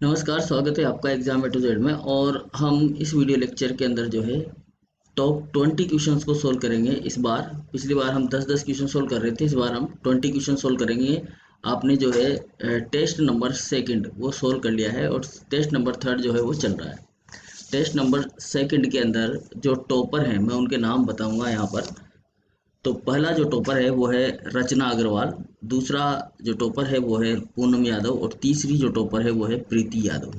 नमस्कार, स्वागत है आपका एग्जाम A to Z में। और हम इस वीडियो लेक्चर के अंदर जो है टॉप 20 क्वेश्चंस को सोल्व करेंगे। इस बार पिछली बार हम 10-10 क्वेश्चन सोल्व कर रहे थे, इस बार हम 20 क्वेश्चन सोल्व करेंगे। आपने जो है टेस्ट नंबर सेकंड वो सोल्व कर लिया है और टेस्ट नंबर थर्ड जो है वो चल रहा है। टेस्ट नंबर सेकंड के अंदर जो टॉपर हैं मैं उनके नाम बताऊंगा यहाँ पर। तो पहला जो टॉपर है वो है रचना अग्रवाल, दूसरा जो टॉपर है वो है पूनम यादव और तीसरी जो टॉपर है वो है प्रीति यादव।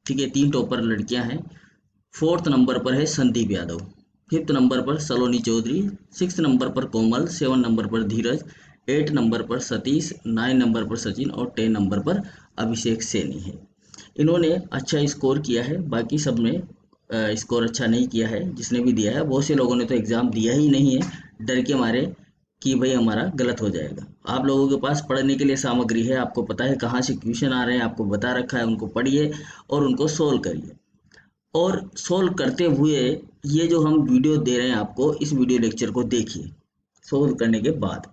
ठीक है, तीन टॉपर लड़कियां हैं। फोर्थ नंबर पर है संदीप यादव, फिफ्थ नंबर पर सलोनी चौधरी, सिक्स नंबर पर कोमल, सेवन नंबर पर धीरज, एट नंबर पर सतीश, नाइन नंबर पर सचिन और 10 नंबर पर अभिषेक सैनी है। इन्होंने अच्छा स्कोर किया है, बाकी सब ने स्कोर अच्छा नहीं किया है। जिसने भी दिया है, बहुत से लोगों ने तो एग्ज़ाम दिया ही नहीं है डर के मारे कि भाई हमारा गलत हो जाएगा। आप लोगों के पास पढ़ने के लिए सामग्री है, आपको पता है कहाँ से क्वेश्चन आ रहे हैं, आपको बता रखा है, उनको पढ़िए और उनको सोल्व करिए। और सोल्व करते हुए ये जो हम वीडियो दे रहे हैं आपको, इस वीडियो लेक्चर को देखिए। सोल्व करने के बाद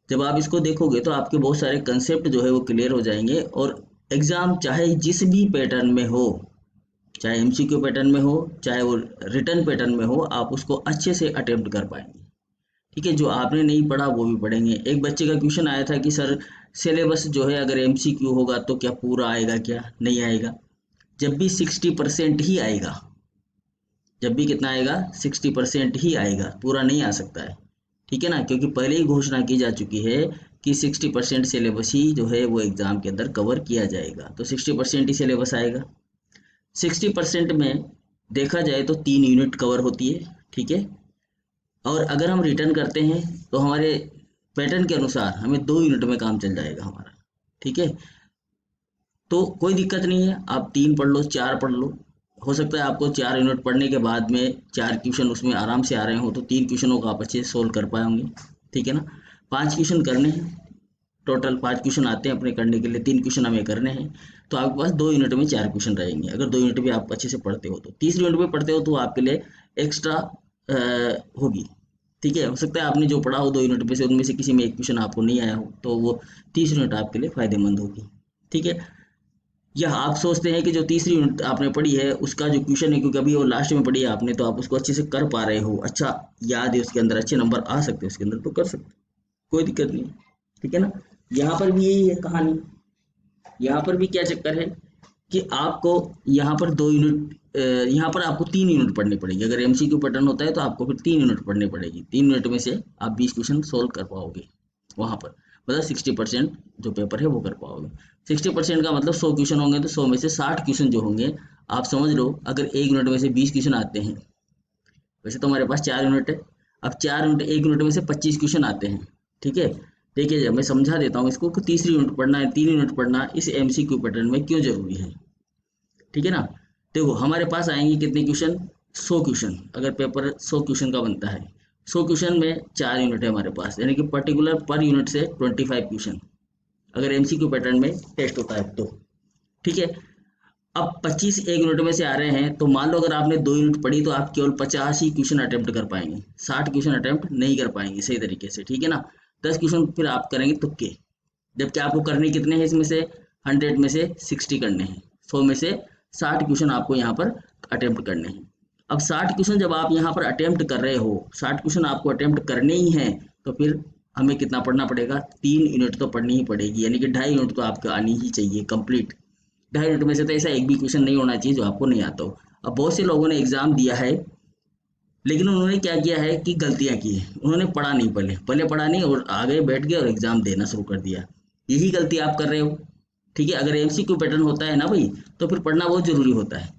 जब आप इसको देखोगे तो आपके बहुत सारे कंसेप्ट जो है वो क्लियर हो जाएंगे। और एग्ज़ाम चाहे जिस भी पैटर्न में हो, चाहे एमसीक्यू पैटर्न में हो, चाहे वो रिटर्न पैटर्न में हो, आप उसको अच्छे से अटेम्प्ट कर पाएंगे। ठीक है, जो आपने नहीं पढ़ा वो भी पढ़ेंगे। एक बच्चे का क्वेश्चन आया था कि सर सिलेबस जो है अगर एमसीक्यू होगा तो क्या पूरा आएगा, क्या नहीं आएगा। जब भी 60% ही आएगा, जब भी कितना आएगा 60% ही आएगा, पूरा नहीं आ सकता है। ठीक है ना, क्योंकि पहले ही घोषणा की जा चुकी है कि 60% सिलेबस ही जो है वो एग्जाम के अंदर कवर किया जाएगा, तो 60% ही सिलेबस आएगा। 60% में देखा जाए तो 3 यूनिट कवर होती है। ठीक है, और अगर हम रिटर्न करते हैं तो हमारे पैटर्न के अनुसार हमें 2 यूनिट में काम चल जाएगा हमारा। ठीक है, तो कोई दिक्कत नहीं है, आप 3 पढ़ लो, 4 पढ़ लो। हो सकता है आपको 4 यूनिट पढ़ने के बाद में 4 क्वेश्चन उसमें आराम से आ रहे हो, तो 3 क्वेश्चनों को आप अच्छे से सोल्व कर पाएंगे। ठीक है ना, 5 क्वेश्चन करने हैं, टोटल 5 क्वेश्चन आते हैं अपने करने के लिए, 3 क्वेश्चन हमें करने हैं। तो आपके पास 2 यूनिट में 4 क्वेश्चन रहेंगे। अगर 2 यूनिट भी आप अच्छे से पढ़ते हो तो, तीसरी यूनिट में पढ़ते हो तो आपके लिए एक्स्ट्रा होगी। ठीक है, हो सकता है आपने जो पढ़ा हो 2 यूनिट में से, उनमें से किसी में एक क्वेश्चन आपको नहीं आया हो, तो वो तीसरी यूनिट आपके लिए फायदेमंद होगी। ठीक है, या आप सोचते हैं कि जो तीसरी यूनिट आपने पढ़ी है उसका जो क्वेश्चन है, क्योंकि अभी वो लास्ट में पढ़ी है आपने, तो आप उसको अच्छे से कर पा रहे हो, अच्छा याद है उसके अंदर, अच्छे नंबर आ सकते हैं उसके अंदर, तो कर सकते हो, कोई दिक्कत नहीं। ठीक है ना, यहाँ पर भी यही है कहानी। यहाँ पर भी क्या चक्कर है कि आपको यहाँ पर 2 यूनिट, यहाँ पर आपको 3 यूनिट पढ़नी पड़ेगी। अगर एमसीक्यू पैटर्न होता है तो आपको फिर 3 यूनिट पढ़नी पड़ेगी। 3 यूनिट में से आप 20 क्वेश्चन सोल्व कर पाओगे वहाँ पर, मतलब 60% जो पेपर है वो कर पाओगे। 60% का मतलब 100 क्वेश्चन होंगे, तो 100 में से 60 क्वेश्चन जो होंगे, आप समझ लो अगर 1 यूनिट में से 20 क्वेश्चन आते हैं, वैसे तो हमारे पास 4 यूनिट है, अब 4 यूनिट, 1 यूनिट में से 25 क्वेश्चन आते हैं। ठीक है, देखिए जब मैं समझा देता हूँ इसको कि तीसरी यूनिट पढ़ना है, 3 यूनिट पढ़ना इस एमसीक्यू पैटर्न में क्यों जरूरी है। ठीक है ना, देखो हमारे पास आएंगे कितने क्वेश्चन, 100 क्वेश्चन। अगर पेपर 100 क्वेश्चन का बनता है, 100 क्वेश्चन में 4 यूनिट है हमारे पास, यानी कि पर्टिकुलर पर यूनिट से 25 क्वेश्चन अगर एमसीक्यू पैटर्न में टेस्ट होता है तो। ठीक है, अब 25 1 यूनिट में से आ रहे हैं, तो मान लो अगर आपने 2 यूनिट पढ़ी तो आप केवल 50 ही क्वेश्चन अटेम्प्ट कर पाएंगे, 60 क्वेश्चन अटेम्प्ट नहीं कर पाएंगे सही तरीके से। ठीक है ना, 10 क्वेश्चन फिर आप करेंगे तुक्के, जबकि आपको करने कितने हैं इसमें से, 100 में से 60 करने हैं, 100 में से 60 क्वेश्चन आपको यहाँ पर अटेम्प्ट करने हैं। अब 60 क्वेश्चन जब आप यहाँ पर अटेम्प्ट कर रहे हो, 60 क्वेश्चन आपको अटेम्प्ट करने ही हैं, तो फिर हमें कितना पढ़ना पड़ेगा, 3 यूनिट तो पढ़नी ही पड़ेगी, यानी कि 2.5 यूनिट तो आपको आनी ही चाहिए कंप्लीट। 2.5 यूनिट में से तो ऐसा एक भी क्वेश्चन नहीं होना चाहिए जो आपको नहीं आता हो। अब बहुत से लोगों ने एग्जाम दिया है, लेकिन उन्होंने क्या किया है कि गलतियां की है, उन्होंने पढ़ा नहीं, पहले पहले पढ़ा नहीं और आगे बैठ गए और एग्जाम देना शुरू कर दिया। यही गलती आप कर रहे हो। ठीक है, अगर एमसीक्यू पैटर्न होता है ना भाई, तो फिर पढ़ना बहुत जरूरी होता है।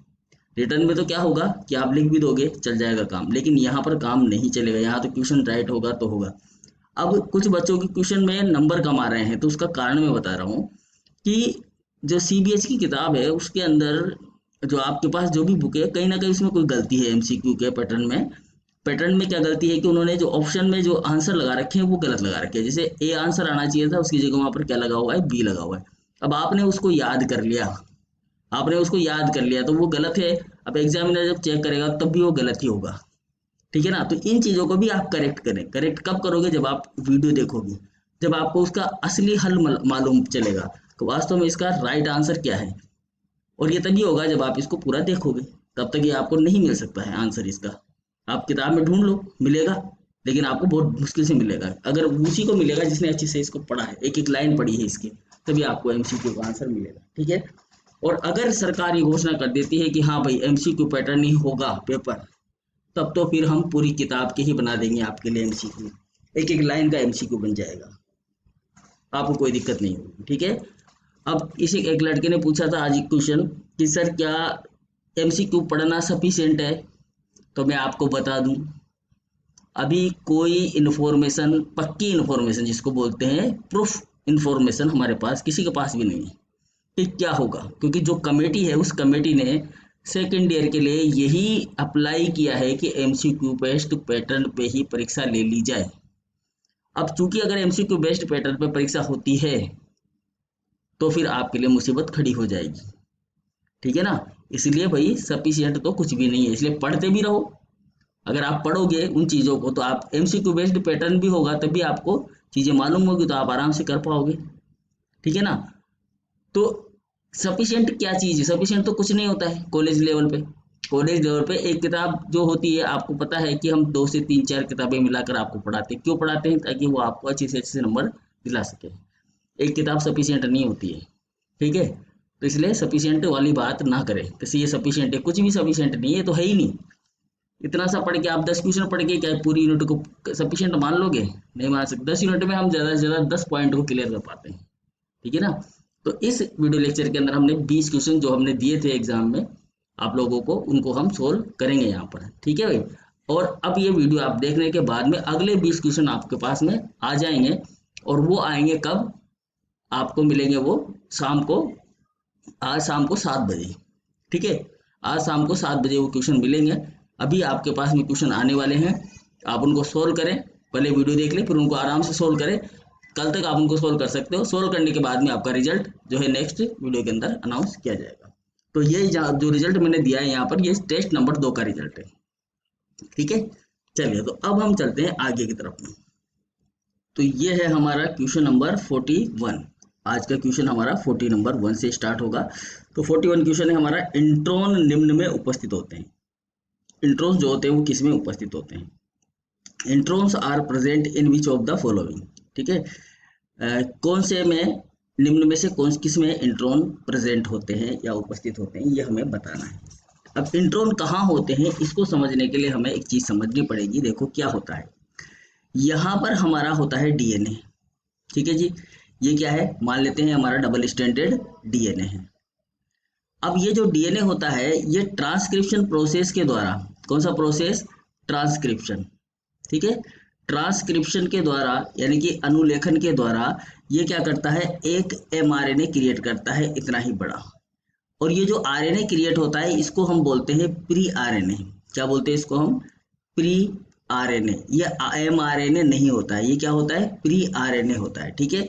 रिटर्न में तो क्या होगा कि आप लिख भी दोगे, चल जाएगा काम, लेकिन यहाँ पर काम नहीं चलेगा, यहाँ तो क्वेश्चन राइट होगा तो होगा। अब कुछ बच्चों के क्वेश्चन में नंबर कम आ रहे हैं, तो उसका कारण मैं बता रहा हूँ कि जो सीबीएसई की किताब है उसके अंदर, जो आपके पास जो भी बुक है, कहीं ना कहीं उसमें कोई गलती है एमसीक्यू के पैटर्न में। पैटर्न में क्या गलती है कि उन्होंने जो ऑप्शन में जो आंसर लगा रखे हैं वो गलत लगा रखे हैं। जैसे ए आंसर आना चाहिए था, उसकी जगह वहां पर क्या लगा हुआ है, बी लगा हुआ है। अब आपने उसको याद कर लिया, आपने उसको याद कर लिया तो वो गलत है। अब एग्जामिनर जब चेक करेगा तब भी वो गलत ही होगा। ठीक है ना, तो इन चीजों को भी आप करेक्ट करें। करेक्ट कब करोगे, जब आप वीडियो देखोगे, जब आपको उसका असली हल मालूम चलेगा कि वास्तव में इसका राइट आंसर क्या है। और ये तभी होगा जब आप इसको पूरा देखोगे, तब तक ये आपको नहीं मिल सकता है आंसर इसका। आप किताब में ढूंढ लो, मिलेगा, लेकिन आपको बहुत मुश्किल से मिलेगा। अगर उसी को मिलेगा जिसने अच्छे से इसको पढ़ा है, एक एक लाइन पढ़ी है इसकी, तभी आपको एमसीक्यू का आंसर मिलेगा, ठीक है। और अगर सरकार ये घोषणा कर देती है कि हाँ भाई एमसीक्यू पैटर्न ही होगा पेपर, तब तो फिर हम पूरी किताब के ही बना देंगे आपके लिए एमसीक्यू, एक एक लाइन का एमसीक्यू बन जाएगा, आपको कोई दिक्कत नहीं होगी, ठीक है। अब इसी एक लड़के ने पूछा था आज एक क्वेश्चन कि सर क्या एमसीक्यू पढ़ना सफिशिएंट है, तो मैं आपको बता दूं, अभी कोई इन्फॉर्मेशन, पक्की इन्फॉर्मेशन जिसको बोलते हैं प्रूफ इन्फॉर्मेशन, हमारे पास किसी के पास भी नहीं है कि क्या होगा, क्योंकि जो कमेटी है उस कमेटी ने सेकेंड ईयर के लिए यही अप्लाई किया है कि एमसीक्यू बेस्ड पैटर्न पे ही परीक्षा ले ली जाए। अब चूंकि अगर एमसीक्यू बेस्ड पैटर्न पे परीक्षा होती है तो फिर आपके लिए मुसीबत खड़ी हो जाएगी, ठीक है ना। इसलिए भाई सफिशिएंट तो कुछ भी नहीं है, इसलिए पढ़ते भी रहो। अगर आप पढ़ोगे उन चीज़ों को तो आप एमसीक्यू बेस्ड पैटर्न भी होगा तभी आपको चीज़ें मालूम होगी, तो आप आराम से कर पाओगे, ठीक है ना। तो सफिशिएंट क्या चीज़ है, सफिशिएंट तो कुछ नहीं होता है कॉलेज लेवल पे। कॉलेज लेवल पे एक किताब जो होती है, आपको पता है कि हम 2 से 3 4 किताबें मिलाकर आपको पढ़ाते हैं। क्यों पढ़ाते हैं? ताकि वो आपको अच्छे से नंबर दिला सके। एक किताब सफिशिएंट नहीं होती है, ठीक है। तो इसलिए सफिशिएंट वाली बात ना करें, किसी ये सफिशिएंट है, कुछ भी सफिशिएंट नहीं है, तो है ही नहीं। इतना सा पढ़ के आप 10 क्वेश्चन पढ़ के क्या पूरी यूनिट को सफिशिएंट मान लोगे? नहीं मान सकते। 10 यूनिट में हम ज़्यादा से ज़्यादा 10 पॉइंट को क्लियर कर पाते हैं, ठीक है ना। तो इस वीडियो लेक्चर के अंदर हमने 20 क्वेश्चन जो हमने दिए थे एग्जाम में आप लोगों को, उनको हम सोल्व करेंगे यहाँ पर, ठीक है भाई। और अब ये वीडियो आप देखने के बाद में अगले 20 क्वेश्चन आपके पास में आ जाएंगे, और वो आएंगे कब? आपको मिलेंगे वो शाम को, आज शाम को 7 बजे, ठीक है। आज शाम को 7 बजे वो क्वेश्चन मिलेंगे। अभी आपके पास में क्वेश्चन आने वाले हैं, आप उनको सोल्व करें। पहले वीडियो देख लें, फिर उनको आराम से सोल्व करें। कल तक आप उनको सोल्व कर सकते हो। सोल्व करने के बाद में आपका रिजल्ट जो है नेक्स्ट वीडियो के अंदर अनाउंस किया जाएगा। तो ये जो रिजल्ट मैंने दिया है यहाँ पर, ये टेस्ट नंबर 2 का रिजल्ट है, ठीक है। चलिए, तो अब हम चलते हैं आगे की तरफ में। तो ये है हमारा क्वेश्चन नंबर 41। आज का क्वेश्चन हमारा 40 नंबर 1 से स्टार्ट होगा। तो 41 क्वेश्चन है हमारा, इंट्रॉन निम्न में उपस्थित होते हैं। इंट्रॉन्स जो होते हैं वो किस में उपस्थित होते हैं? Introns are present in which of the following, ठीक है। कौन से में, निम्न में से कौन किस में इंट्रॉन प्रेजेंट होते हैं या उपस्थित होते हैं, ये हमें बताना है। अब इंट्रॉन कहाँ होते हैं इसको समझने के लिए हमें एक चीज समझनी पड़ेगी। देखो क्या होता है, यहाँ पर हमारा होता है डीएनए, ठीक है जी। ये क्या है? मान लेते हैं हमारा डबल स्टैंडर्ड डीएनए है। अब ये जो डीएनए होता है ये ट्रांसक्रिप्शन प्रोसेस के द्वारा, कौन सा प्रोसेस? ट्रांसक्रिप्शन, ठीक है। ट्रांसक्रिप्शन के द्वारा यानी कि अनुलेखन के द्वारा ये क्या करता है? एक एमआरएनए क्रिएट करता है, इतना ही बड़ा। और ये जो आरएनए क्रिएट होता है इसको हम बोलते हैं प्री आरएनए। क्या बोलते हैं इसको हम? Pre RNA. ये एमआरएनए नहीं होता है, ये क्या होता है? प्री आरएनए होता है, ठीक है।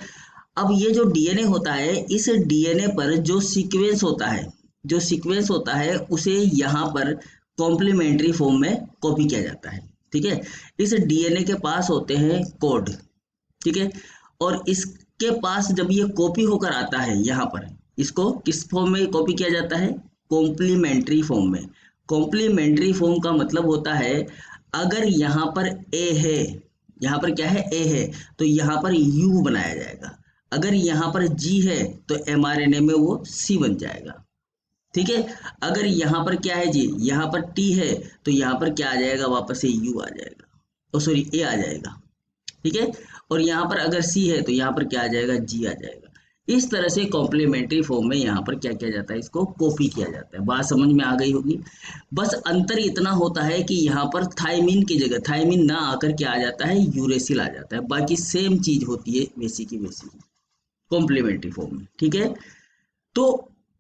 अब ये जो डीएनए होता है, इस डीएनए पर जो सीक्वेंस होता है, जो सीक्वेंस होता है उसे यहाँ पर कॉम्प्लीमेंट्री फॉर्म में कॉपी किया जाता है, ठीक है। इस डीएनए के पास होते हैं कोड, ठीक है। और इसके पास जब ये कॉपी होकर आता है यहाँ पर, इसको किस फॉर्म में कॉपी किया जाता है? कॉम्प्लीमेंट्री फॉर्म में। कॉम्प्लीमेंट्री फॉर्म का मतलब होता है, अगर यहाँ पर ए है, यहाँ पर क्या है? ए है, तो यहाँ पर यू बनाया जाएगा। अगर यहाँ पर जी है तो एमआरएनए में वो सी बन जाएगा, ठीक है। अगर यहाँ पर क्या है जी? यहाँ पर टी है, तो यहाँ पर क्या आ जाएगा? वापस से यू आ जाएगा, ओ सॉरी ए आ जाएगा, ठीक है। और यहाँ पर अगर सी है तो यहाँ पर क्या आ जाएगा? जी आ जाएगा। इस तरह से कॉम्प्लीमेंट्री फॉर्म में यहाँ पर क्या किया जाता है? इसको कॉपी किया जाता है। बात समझ में आ गई होगी। बस अंतर इतना होता है कि यहाँ पर थायमिन की जगह थायमिन ना आकर क्या आ जाता है? यूरेसिल आ जाता है। बाकी सेम चीज होती है वैसी की वैसी कॉम्प्लीमेंट्री फॉर्म में, ठीक है। तो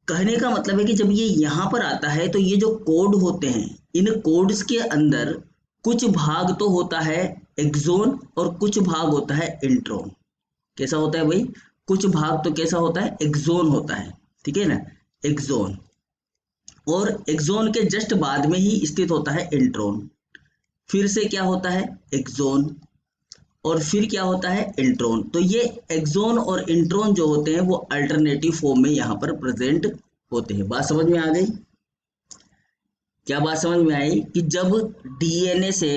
कहने का मतलब है कि जब ये यहाँ पर आता है तो ये जो कोड होते हैं, इन कोड्स के अंदर कुछ भाग तो होता है एक्सोन और कुछ भाग होता है इंट्रॉन। कैसा होता है भाई? कुछ भाग तो कैसा होता है? एक्सोन होता है, ठीक है ना, एक्सोन। और एक्सोन के जस्ट बाद में ही स्थित होता है इंट्रॉन। फिर से क्या होता है? एक्सोन, और फिर क्या होता है? इंट्रॉन। तो ये एक्सोन और इंट्रॉन जो होते हैं वो अल्टरनेटिव फॉर्म में यहाँ पर प्रेजेंट होते हैं। बात समझ में आ गई? क्या बात समझ में आई कि जब डीएनए से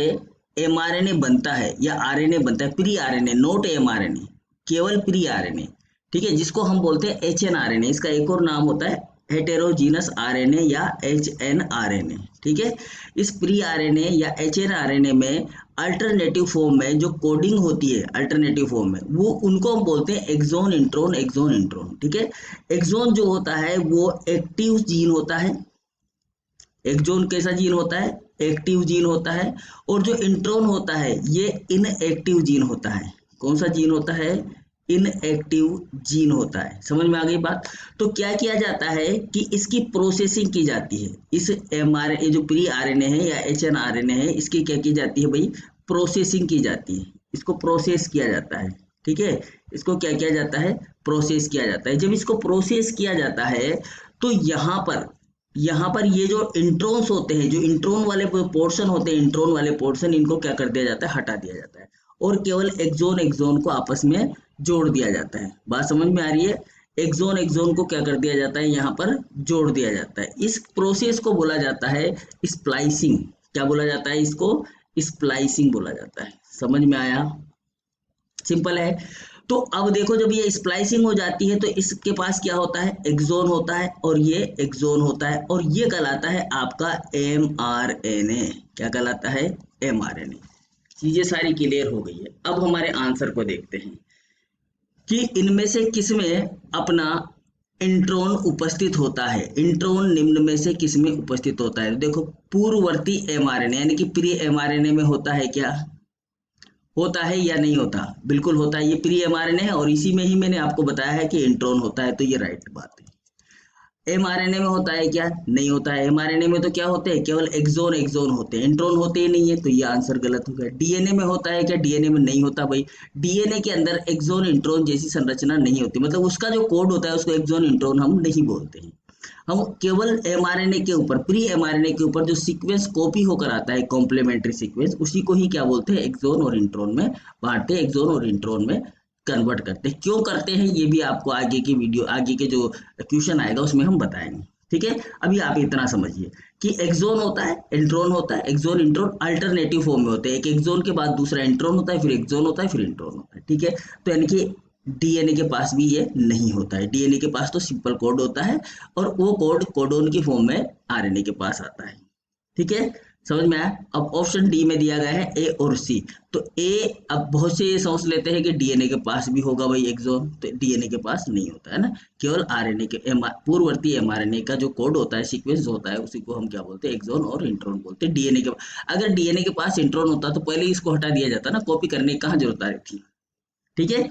एमआरएनए बनता है या आरएनए बनता है, प्री आरएनए, नोट एमआरएनए, केवल प्री आरएनए, ठीक है, जिसको हम बोलते हैं एचएनआरएनए। इसका एक और नाम होता है हेटेरोजीनस आरएनए या एचएनआरएनए, ठीक है। इस प्री आरएनए या एचएनआरएनए में अल्टरनेटिव फॉर्म में जो कोडिंग होती है, अल्टरनेटिव फॉर्म में, वो उनको हम बोलते हैं एक्सोन इंट्रोन, एक्सोन इंट्रोन, ठीक है। एक्सोन जो होता है वो एक्टिव जीन होता है। एक्सोन कैसा जीन होता है? एक्टिव जीन होता है। और जो इंट्रोन होता है ये इनएक्टिव जीन होता है। कौन सा जीन होता है? इनएक्टिव जीन होता है। समझ में आ गई बात? तो क्या किया जाता है कि इसकी प्रोसेसिंग की जाती है। इस एमआरएनए जो प्री आरएनए है या एचएनआरएनए है, इसकी क्या की जाती है भाई? प्रोसेसिंग की जाती है। इसको प्रोसेस किया जाता है, ठीक है। इसको क्या किया जाता है? प्रोसेस किया जाता है। जब इसको प्रोसेस किया जाता है तो यहाँ पर ये जो इंट्रोन्स होते हैं, जो इंट्रोन वाले पोर्शन होते हैं, इंट्रोन वाले पोर्शन, इनको क्या कर दिया जाता है? हटा दिया जाता है और केवल एक्सोन एक्सोन को आपस में जोड़ दिया जाता है। बात समझ में आ रही है? एक्सोन एक्सोन को क्या कर दिया जाता है? यहाँ पर जोड़ दिया जाता है। इस प्रोसेस को बोला जाता है स्प्लाइसिंग। क्या बोला जाता है इसको? स्प्लाइसिंग बोला जाता है। समझ में आया? सिंपल है। तो अब देखो, जब ये स्प्लाइसिंग हो जाती है तो इसके पास क्या होता है? एक्सोन होता है और ये एक्सोन होता है और ये कहलाता है आपका एमआरएनए। क्या कहलाता है? एमआरएनए। चीजें सारी क्लियर हो गई है। अब हमारे आंसर को देखते हैं कि इनमें से किसमें अपना इंट्रोन उपस्थित होता है। इंट्रोन निम्न में से किसमें उपस्थित होता है? देखो, पूर्ववर्ती एमआरएनए यानी कि प्री एमआरएनए में होता है क्या? होता है या नहीं होता? बिल्कुल होता है। ये प्री एमआरएनए है और इसी में ही मैंने आपको बताया है कि इंट्रोन होता है, तो ये राइट बात है। एमआरएनए में होता है क्या? नहीं होता है। एमआरएनए में तो क्या होते हैं? केवल एक्सोन एक्सोन होते हैं, इंट्रोन होते ही नहीं है, तो ये आंसर गलत हो गया। डीएनए में होता है क्या? डीएनए में नहीं होता भाई। डीएनए के अंदर एक्सोन इंट्रोन जैसी संरचना नहीं होती, मतलब उसका जो कोड होता है उसको एक्सोन इंट्रोन हम नहीं बोलते हैं। हम केवल एमआरएनए के ऊपर, प्री एमआरएनए के ऊपर जो सीक्वेंस कॉपी होकर आता है, कॉम्प्लीमेंट्री सीक्वेंस, उसी को ही क्या बोलते हैं? एक्सोन और इंट्रोन में बांटते हैं, एक्सोन और इंट्रोन में कन्वर्ट करते हैं। क्यों करते हैं ये भी आपको आगे की वीडियो, आगे के जो क्वेश्चन आएगा उसमें हम बताएंगे, ठीक है। अभी आप इतना समझिए कि एक्सोन होता है, इंट्रोन होता है, एक्सोन इंट्रोन अल्टरनेटिव फॉर्म में होते हैं। एक एक्सोन के बाद दूसरा इंट्रोन होता है, फिर एक्सोन होता है, फिर इंट्रोन होता है, ठीक है। तो यानी कि डीएनए के पास भी ये नहीं होता है। डीएनए के पास तो सिंपल कोड होता है और वो कोड कोडोन की फॉर्म में आरएनए के पास आता है, ठीक है। समझ में आया? अब ऑप्शन डी में दिया गया है ए और सी। तो ए, अब बहुत से ये सोच लेते हैं कि डीएनए के पास भी होगा भाई एक्सोन, तो डीएनए के पास नहीं होता है ना। केवल आरएनए के पूर्ववर्ती एमआरएनए का जो कोड होता है, सीक्वेंस होता है, उसी को हम क्या बोलते हैं? एक्सोन और इंट्रोन बोलते हैं। डीएनए के, अगर डीएनए के पास इंट्रोन होता तो पहले ही इसको हटा दिया जाता ना, कॉपी करने की कहाँ जरूरत आ रही थी, ठीक है।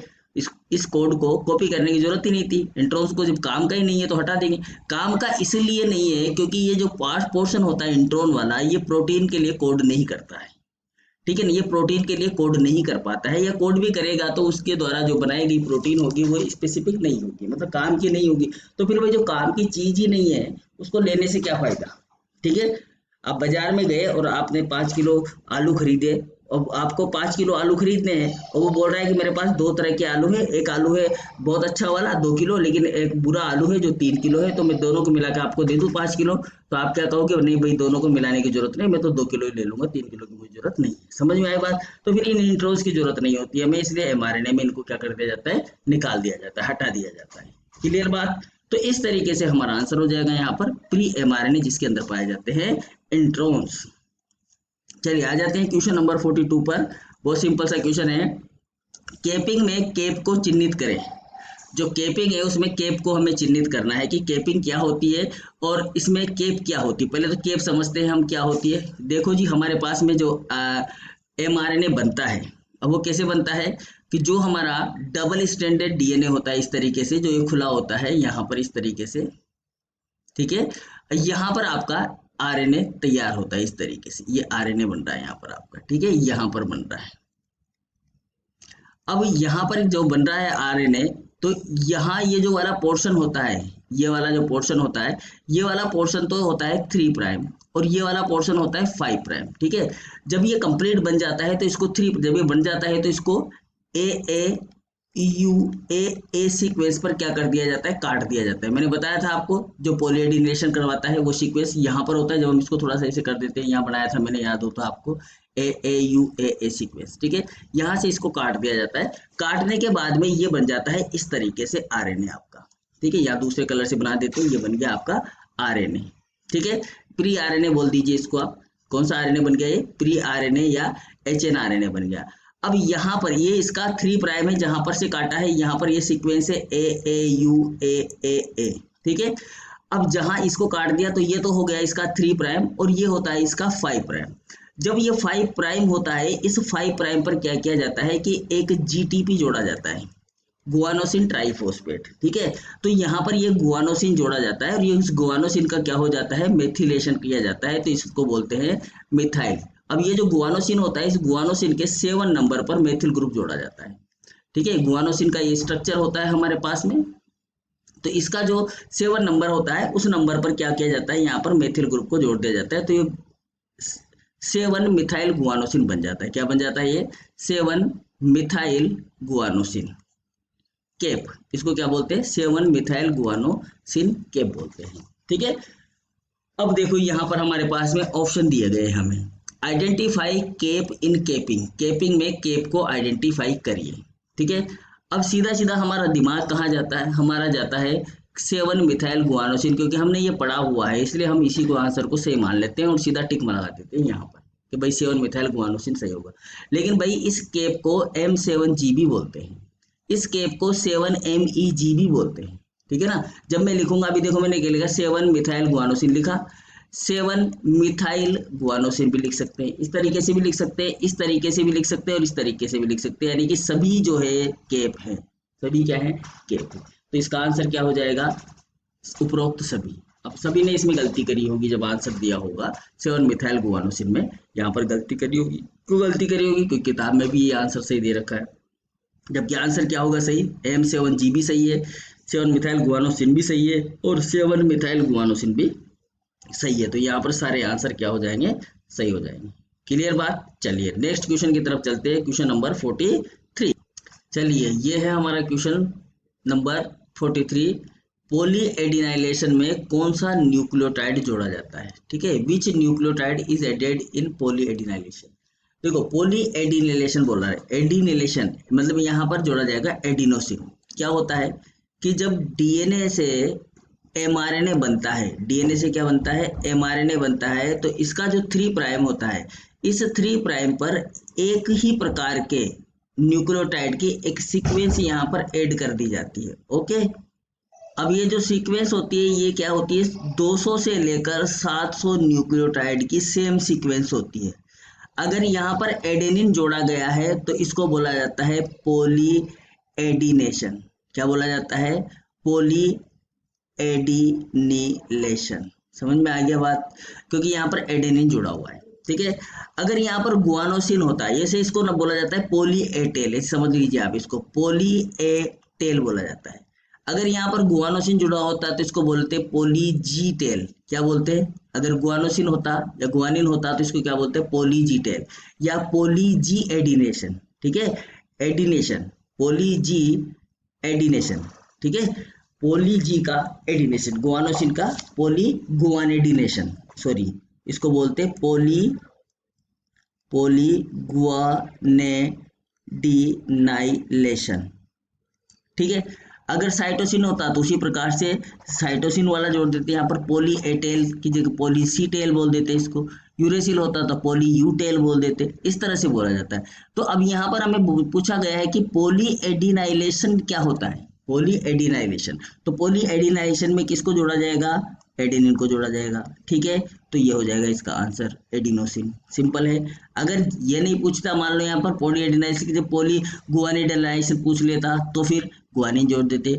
इस कोड को कॉपी करने की जरूरत ही नहीं थी। इंट्रोन्स को जब काम का ही नहीं है तो हटा देंगे। काम का इसलिए नहीं है क्योंकि ये जो पार्ट पोर्शन होता है इंट्रोन वाला, ये प्रोटीन के लिए कोड नहीं करता है, ठीक है ना। ये प्रोटीन के लिए कोड नहीं कर पाता है, या कोड भी करेगा तो उसके द्वारा जो बनाई गई प्रोटीन होगी वो स्पेसिफिक नहीं होगी, मतलब काम की नहीं होगी। तो फिर वो जो काम की चीज ही नहीं है उसको लेने से क्या फायदा, ठीक है। आप बाजार में गए और आपने 5 किलो आलू खरीदे, और आपको 5 किलो आलू खरीदने हैं और वो बोल रहा है कि मेरे पास दो तरह के आलू है, एक आलू है बहुत अच्छा वाला 2 किलो, लेकिन एक बुरा आलू है जो 3 किलो है, तो मैं दोनों को मिला के आपको दे दूं 5 किलो। तो आप क्या कहोगे? नहीं भाई, दोनों को मिलाने की जरूरत नहीं, मैं तो 2 किलो ही ले लूंगा, 3 किलो की कोई जरूरत नहीं है। समझ में आई बात? तो फिर इन इंट्रोज की जरूरत नहीं होती है हमें, इसलिए एमआरएनए में इनको क्या कर दिया जाता है? निकाल दिया जाता है, हटा दिया जाता है। क्लियर बात? तो इस तरीके से हमारा आंसर हो जाएगा यहाँ पर प्री एमआरएनए, जिसके अंदर पाए जाते हैं इंट्रोन्स। चलिए आ जाते हैं क्वेश्चन नंबर 42 पर। बहुत सिंपल सा क्वेश्चन है। कैपिंग में कैप को चिन्हित करें। जो कैपिंग है उसमें कैप को हमें चिन्हित करना है कि कैपिंग क्या होती है और इसमें कैप क्या होती है। पहले तो कैप समझते हैं हम क्या होती है। देखो जी, हमारे पास में जो एमआरएनए बनता है, अब वो कैसे बनता है कि जो हमारा डबल स्ट्रैंडेड डीएनए होता है, इस तरीके से, जो ये खुला होता है यहाँ पर इस तरीके से, ठीक है। यहाँ पर आपका आरएनए तैयार होता है इस तरीके से, ये आरएनए बन रहा है यहाँ पर आपका, ठीक है, यहाँ पर बन रहा है। अब यहाँ पर जो बन रहा है आरएनए, तो यहाँ ये जो वाला पोर्शन होता है, ये वाला जो पोर्शन होता है, ये वाला पोर्शन तो होता है 3' और ये वाला पोर्शन होता है 5', ठीक है। जब ये कंप्लीट बन जाता है तो इसको 3, जब ये बन जाता है तो इसको ए ए UAA सीक्वेंस पर क्या कर दिया जाता है, काट दिया जाता है। मैंने बताया था आपको जो पॉलीएडिनेशन करवाता है वो सीक्वेंस यहाँ पर होता है। जब हम इसको थोड़ा सा ऐसे कर देते हैं, यहाँ बनाया था मैंने, याद होता आपको, AAUAA सीक्वेंस, ठीक है। यहाँ से इसको काट दिया जाता है। काटने के बाद में ये बन जाता है इस तरीके से RNA आपका, ठीक है। या दूसरे कलर से बना देते हैं, ये बन गया आपका RNA, ठीक है। प्री RNA बोल दीजिए इसको आप। कौन सा RNA बन गया ये, प्री RNA या HNRNA बन गया। अब यहाँ पर ये इसका 3 प्राइम है, जहां पर से काटा है यहाँ पर ये सीक्वेंस है AAUAAA, ठीक है। अब जहां इसको काट दिया तो ये तो हो गया इसका 3 प्राइम, और ये होता है इसका 5 प्राइम। जब ये 5 प्राइम होता है, इस 5 प्राइम पर क्या किया जाता है कि एक GTP जोड़ा जाता है, गुआनोसिन ट्राइफॉस्फेट, ठीक है। तो यहाँ पर ये गुआनोसिन जोड़ा जाता है, और ये उस गुआनोसिन का क्या हो जाता है, मेथिलेशन किया जाता है, तो इसको बोलते हैं मिथाइल। अब ये जो गुआनोसिन होता है, इस गुआनोसिन के 7 नंबर पर मेथिल ग्रुप जोड़ा जाता है, ठीक है। गुआनोसिन का ये स्ट्रक्चर होता है हमारे पास में, तो इसका जो 7 नंबर होता है उस नंबर पर क्या किया जाता है, यहाँ पर मेथिल ग्रुप को जोड़ दिया जाता है, तो ये 7 मिथाइल गुआनोसिन बन जाता है। क्या बन जाता है ये, 7 मिथाइल गुआनोसिन केप, इसको क्या बोलते हैं, 7 मिथाइल गुआनोसिन केप बोलते हैं, ठीक है। अब देखो यहाँ पर हमारे पास में ऑप्शन दिए गए हमें, आइडेंटिफाई केप इन केपिंग, केपिंग में केप को आइडेंटिफाई करिए, ठीक है। अब सीधा सीधा हमारा दिमाग कहाँ जाता है, हमारा जाता है 7 मिथाइल गुआनोसिन, क्योंकि हमने ये पढ़ा हुआ है, इसलिए हम इसी को आंसर को सही मान लेते हैं और सीधा टिक लगा देते हैं यहाँ पर कि भाई 7 मिथाइल गुआनोसिन सही होगा। लेकिन भाई इस केप को M7G बोलते हैं, इस केप को 7MEG भी बोलते हैं, ठीक है ना। जब मैं लिखूंगा, अभी देखो मैंने क्या लिखा, 7 मिथाइल गुआनोसिन लिखा, 7 मिथाइल गुआनोसिन भी लिख सकते हैं, इस तरीके से भी लिख सकते हैं, इस तरीके से भी लिख सकते हैं, और इस तरीके से भी लिख सकते हैं, यानी कि सभी जो है केप है, सभी क्या है, केप है। तो इसका आंसर क्या हो जाएगा, उपरोक्त सभी। अब सभी ने इसमें गलती करी होगी जब आंसर दिया होगा 7 मिथाइल गुआनोसिन में, यहाँ पर गलती करी होगी। क्यों गलती करी होगी, क्योंकि किताब में भी ये आंसर सही दे रखा है। जबकि आंसर क्या होगा सही, M7G भी सही है, 7 मिथाइल गुआनोसिन भी सही है, और 7 मिथाइल गुआनोसिन भी सही है। तो यहाँ पर सारे आंसर क्या हो जाएंगे, सही हो जाएंगे। क्लियर बात। चलिए नेक्स्ट क्वेश्चन की तरफ चलते हैं, क्वेश्चन नंबर 43। चलिए ये है हमारा क्वेश्चन नंबर 43। पोली एडिनाइलेशन में कौन सा न्यूक्लियोटाइड जोड़ा जाता है, ठीक है। Which nucleotide is added in polyadenylation. देखो पोली एडिनिलेशन बोल रहा है, एडिनिलेशन मतलब यहाँ पर जोड़ा जाएगा एडिनोसिन। क्या होता है कि जब डीएनए से एमआरएनए बनता है, डीएनए से क्या बनता है, एमआरएनए बनता है, तो इसका जो 3 प्राइम होता है, इस 3 प्राइम पर एक ही प्रकार के न्यूक्लियोटाइड की एक सीक्वेंस यहाँ पर ऐड कर दी जाती है, ओके। अब ये जो सीक्वेंस होती है ये क्या होती है, 200 से लेकर 700 न्यूक्लियोटाइड की सेम सीक्वेंस होती है। अगर यहाँ पर एडेनिन जोड़ा गया है तो इसको बोला जाता है पोली एडिनेशन। क्या बोला जाता है, पोली एडिनिलेशन। समझ में आ गया बात, क्योंकि यहाँ पर एडेनिन जुड़ा हुआ है, ठीक है। अगर यहाँ पर गुआनोसिन होता है, जैसे इसको ना बोला जाता है पोली एटेल, समझ लीजिए आप, इसको पोली एटेल बोला जाता है। अगर यहाँ पर गुआनोसिन जुड़ा होता है तो इसको बोलते हैं पोलीजीटेल। क्या बोलते हैं, अगर गुआनोसिन होता या गुआनिन होता तो इसको क्या बोलते हैं, पोलीजीटेल या पोलीजी एडिनेशन, ठीक है। एडिनेशन, पोलीजी एडिनेशन, ठीक है। पोलीजी का एडिनेशन, गुआनोसिन का पोली गुआनेडिनेशन, सॉरी इसको बोलते हैं पोली गुआनेडिनाइलेशन, ठीक है। अगर साइटोसिन होता तो उसी प्रकार से साइटोसिन वाला जोड़ देते हैं, यहाँ पर पोली एटेल की जगह पोलीसीटेल बोल देते हैं इसको। यूरेसिल होता तो पोली यूटेल बोल देते, इस तरह से बोला जाता है। तो अब यहाँ पर हमें पूछा गया है कि पोली एडिनाइलेशन क्या होता है, पोली एडिनाइलेशन। तो पोली एडिनाइलेशन में किसको जोड़ा जाएगा, एडेनिन को जोड़ा जाएगा, ठीक है। तो ये हो जाएगा इसका आंसर एडिनोसिन, सिंपल है। अगर ये नहीं पूछता, मान लो यहाँ पर पोली एडिनाइलेशन की जब पोली गुआनिडाइलेशन पूछ लेता तो फिर गुआनिन जोड़ देते,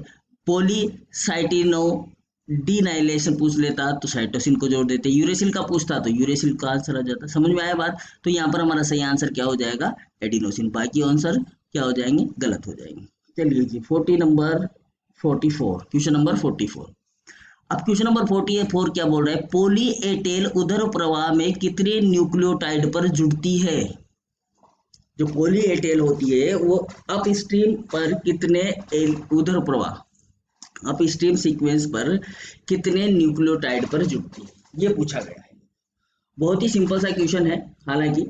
पोली साइटिनो डीनाइलेशन पूछ लेता तो साइटोसिन को जोड़ देते, यूरेसिल का पूछता तो यूरेसिल का आंसर आ जाता। समझ में आया बात। तो यहाँ पर हमारा सही आंसर क्या हो जाएगा, एडिनोसिन। बाकी आंसर क्या हो जाएंगे, गलत हो जाएंगे। चलिए जी 44, क्वेश्चन नंबर 44। अब क्वेश्चन नंबर 44 क्या बोल रहा है, पोली एटेल उदर प्रवाह में कितने न्यूक्लियोटाइड पर जुड़ती है। जो पॉली ए टेल होती है वो अप स्ट्रीम पर कितने उधर प्रवाह अप स्ट्रीम सीक्वेंस पर कितने न्यूक्लियोटाइड पर जुड़ती है, ये पूछा गया है। बहुत ही सिंपल सा क्वेश्चन है हालांकि,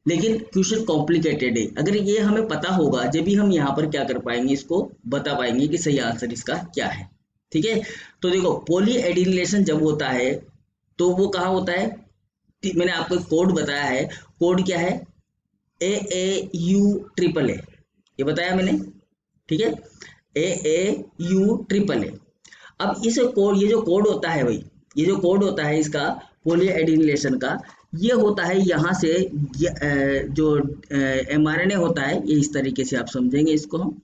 लेकिन क्वेश्चन कॉम्प्लिकेटेड है। अगर ये हमें पता होगा जब भी हम यहाँ पर क्या कर पाएंगे, इसको बता पाएंगे कि सही आंसर इसका क्या है। ठीक है, तो देखो पॉली एडिनिलेशन जब होता है तो वो कहाँ होता है, मैंने आपको कोड बताया है। कोड क्या है, AAU-AA, ये बताया मैंने। ठीक है, AAU-AA। अब इस कोड, ये जो कोड होता है भाई, ये जो कोड होता है इसका पॉली एडिनिलेशन का, ये होता है यहाँ से जो mRNA होता है, ये इस तरीके से आप समझेंगे इसको हम,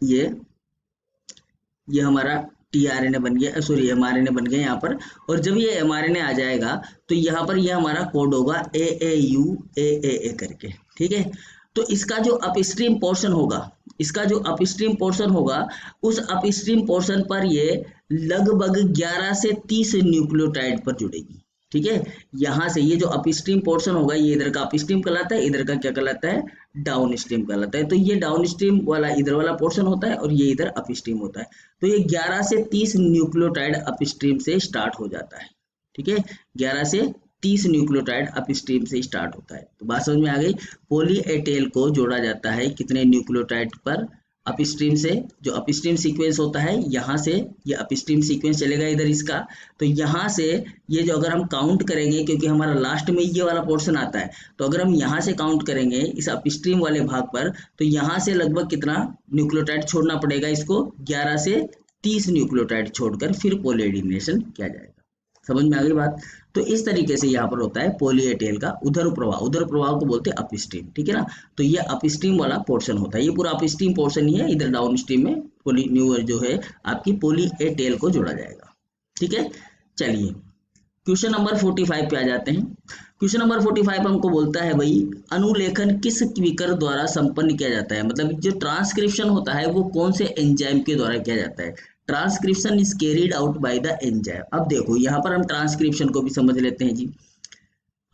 ये हमारा tRNA बन गया, सॉरी mRNA बन गया यहाँ पर। और जब ये mRNA आ जाएगा तो यहाँ पर ये हमारा कोड होगा AAU-AA करके। ठीक है, तो इसका जो अपस्ट्रीम पोर्शन होगा, इसका जो अपस्ट्रीम पोर्शन होगा, उस अपस्ट्रीम पोर्शन पर ये लगभग 11 से 30 न्यूक्लियोटाइड पर जुड़ेगी। ठीक है, यहाँ से ये जो अपस्ट्रीम पोर्शन होगा, ये इधर का अपस्ट्रीम कहलाता है, इधर का क्या कहलाता है, डाउन स्ट्रीम कहलाता है। तो ये डाउन स्ट्रीम वाला इधर वाला पोर्शन होता है और ये इधर अपस्ट्रीम होता है। तो ये 11 से 30 न्यूक्लियोटाइड अपस्ट्रीम से स्टार्ट हो जाता है। ठीक है, 11 से 30 न्यूक्लियोटाइड अपस्ट्रीम से स्टार्ट होता है। तो बात समझ में आ गई। पॉली ए टेल को जोड़ा जाता है कितने न्यूक्लियोटाइड पर, अपस्ट्रीम से। जो अपस्ट्रीम सीक्वेंस होता है, यहाँ से ये अपस्ट्रीम सीक्वेंस चलेगा इधर इसका, तो यहाँ से ये जो अगर हम काउंट करेंगे, क्योंकि हमारा लास्ट में ये वाला पोर्शन आता है, तो अगर हम यहाँ से काउंट करेंगे इस अपस्ट्रीम वाले भाग पर, तो यहाँ से लगभग कितना न्यूक्लियोटाइड छोड़ना पड़ेगा इसको, 11 से 30 न्यूक्लियोटाइड छोड़कर फिर पॉली एडिनिलेशन किया जाएगा। समझ में आ गई बात। तो इस तरीके से यहाँ पर होता है पॉली ए टेल का उधर प्रवाह। उधर प्रवाह को बोलते हैं अपस्ट्रीम। ठीक है ना, तो ये अपस्ट्रीम वाला पोर्शन होता है, ये पूरा अपस्ट्रीम पोर्शन ही है। इधर डाउन स्ट्रीम में पॉली न्यू जो है आपकी पॉली ए टेल को जोड़ा जाएगा। ठीक है, चलिए क्वेश्चन नंबर 45 पे आ जाते हैं। क्वेश्चन नंबर 45 हमको बोलता है भाई, अनुलेखन किस विकर द्वारा संपन्न किया जाता है, मतलब जो ट्रांसक्रिप्शन होता है वो कौन से एंजाइम के द्वारा किया जाता है। Transcription is carried out by the enzyme. अब देखो यहाँ पर हम ट्रांसक्रिप्शन को भी समझ लेते हैं जी।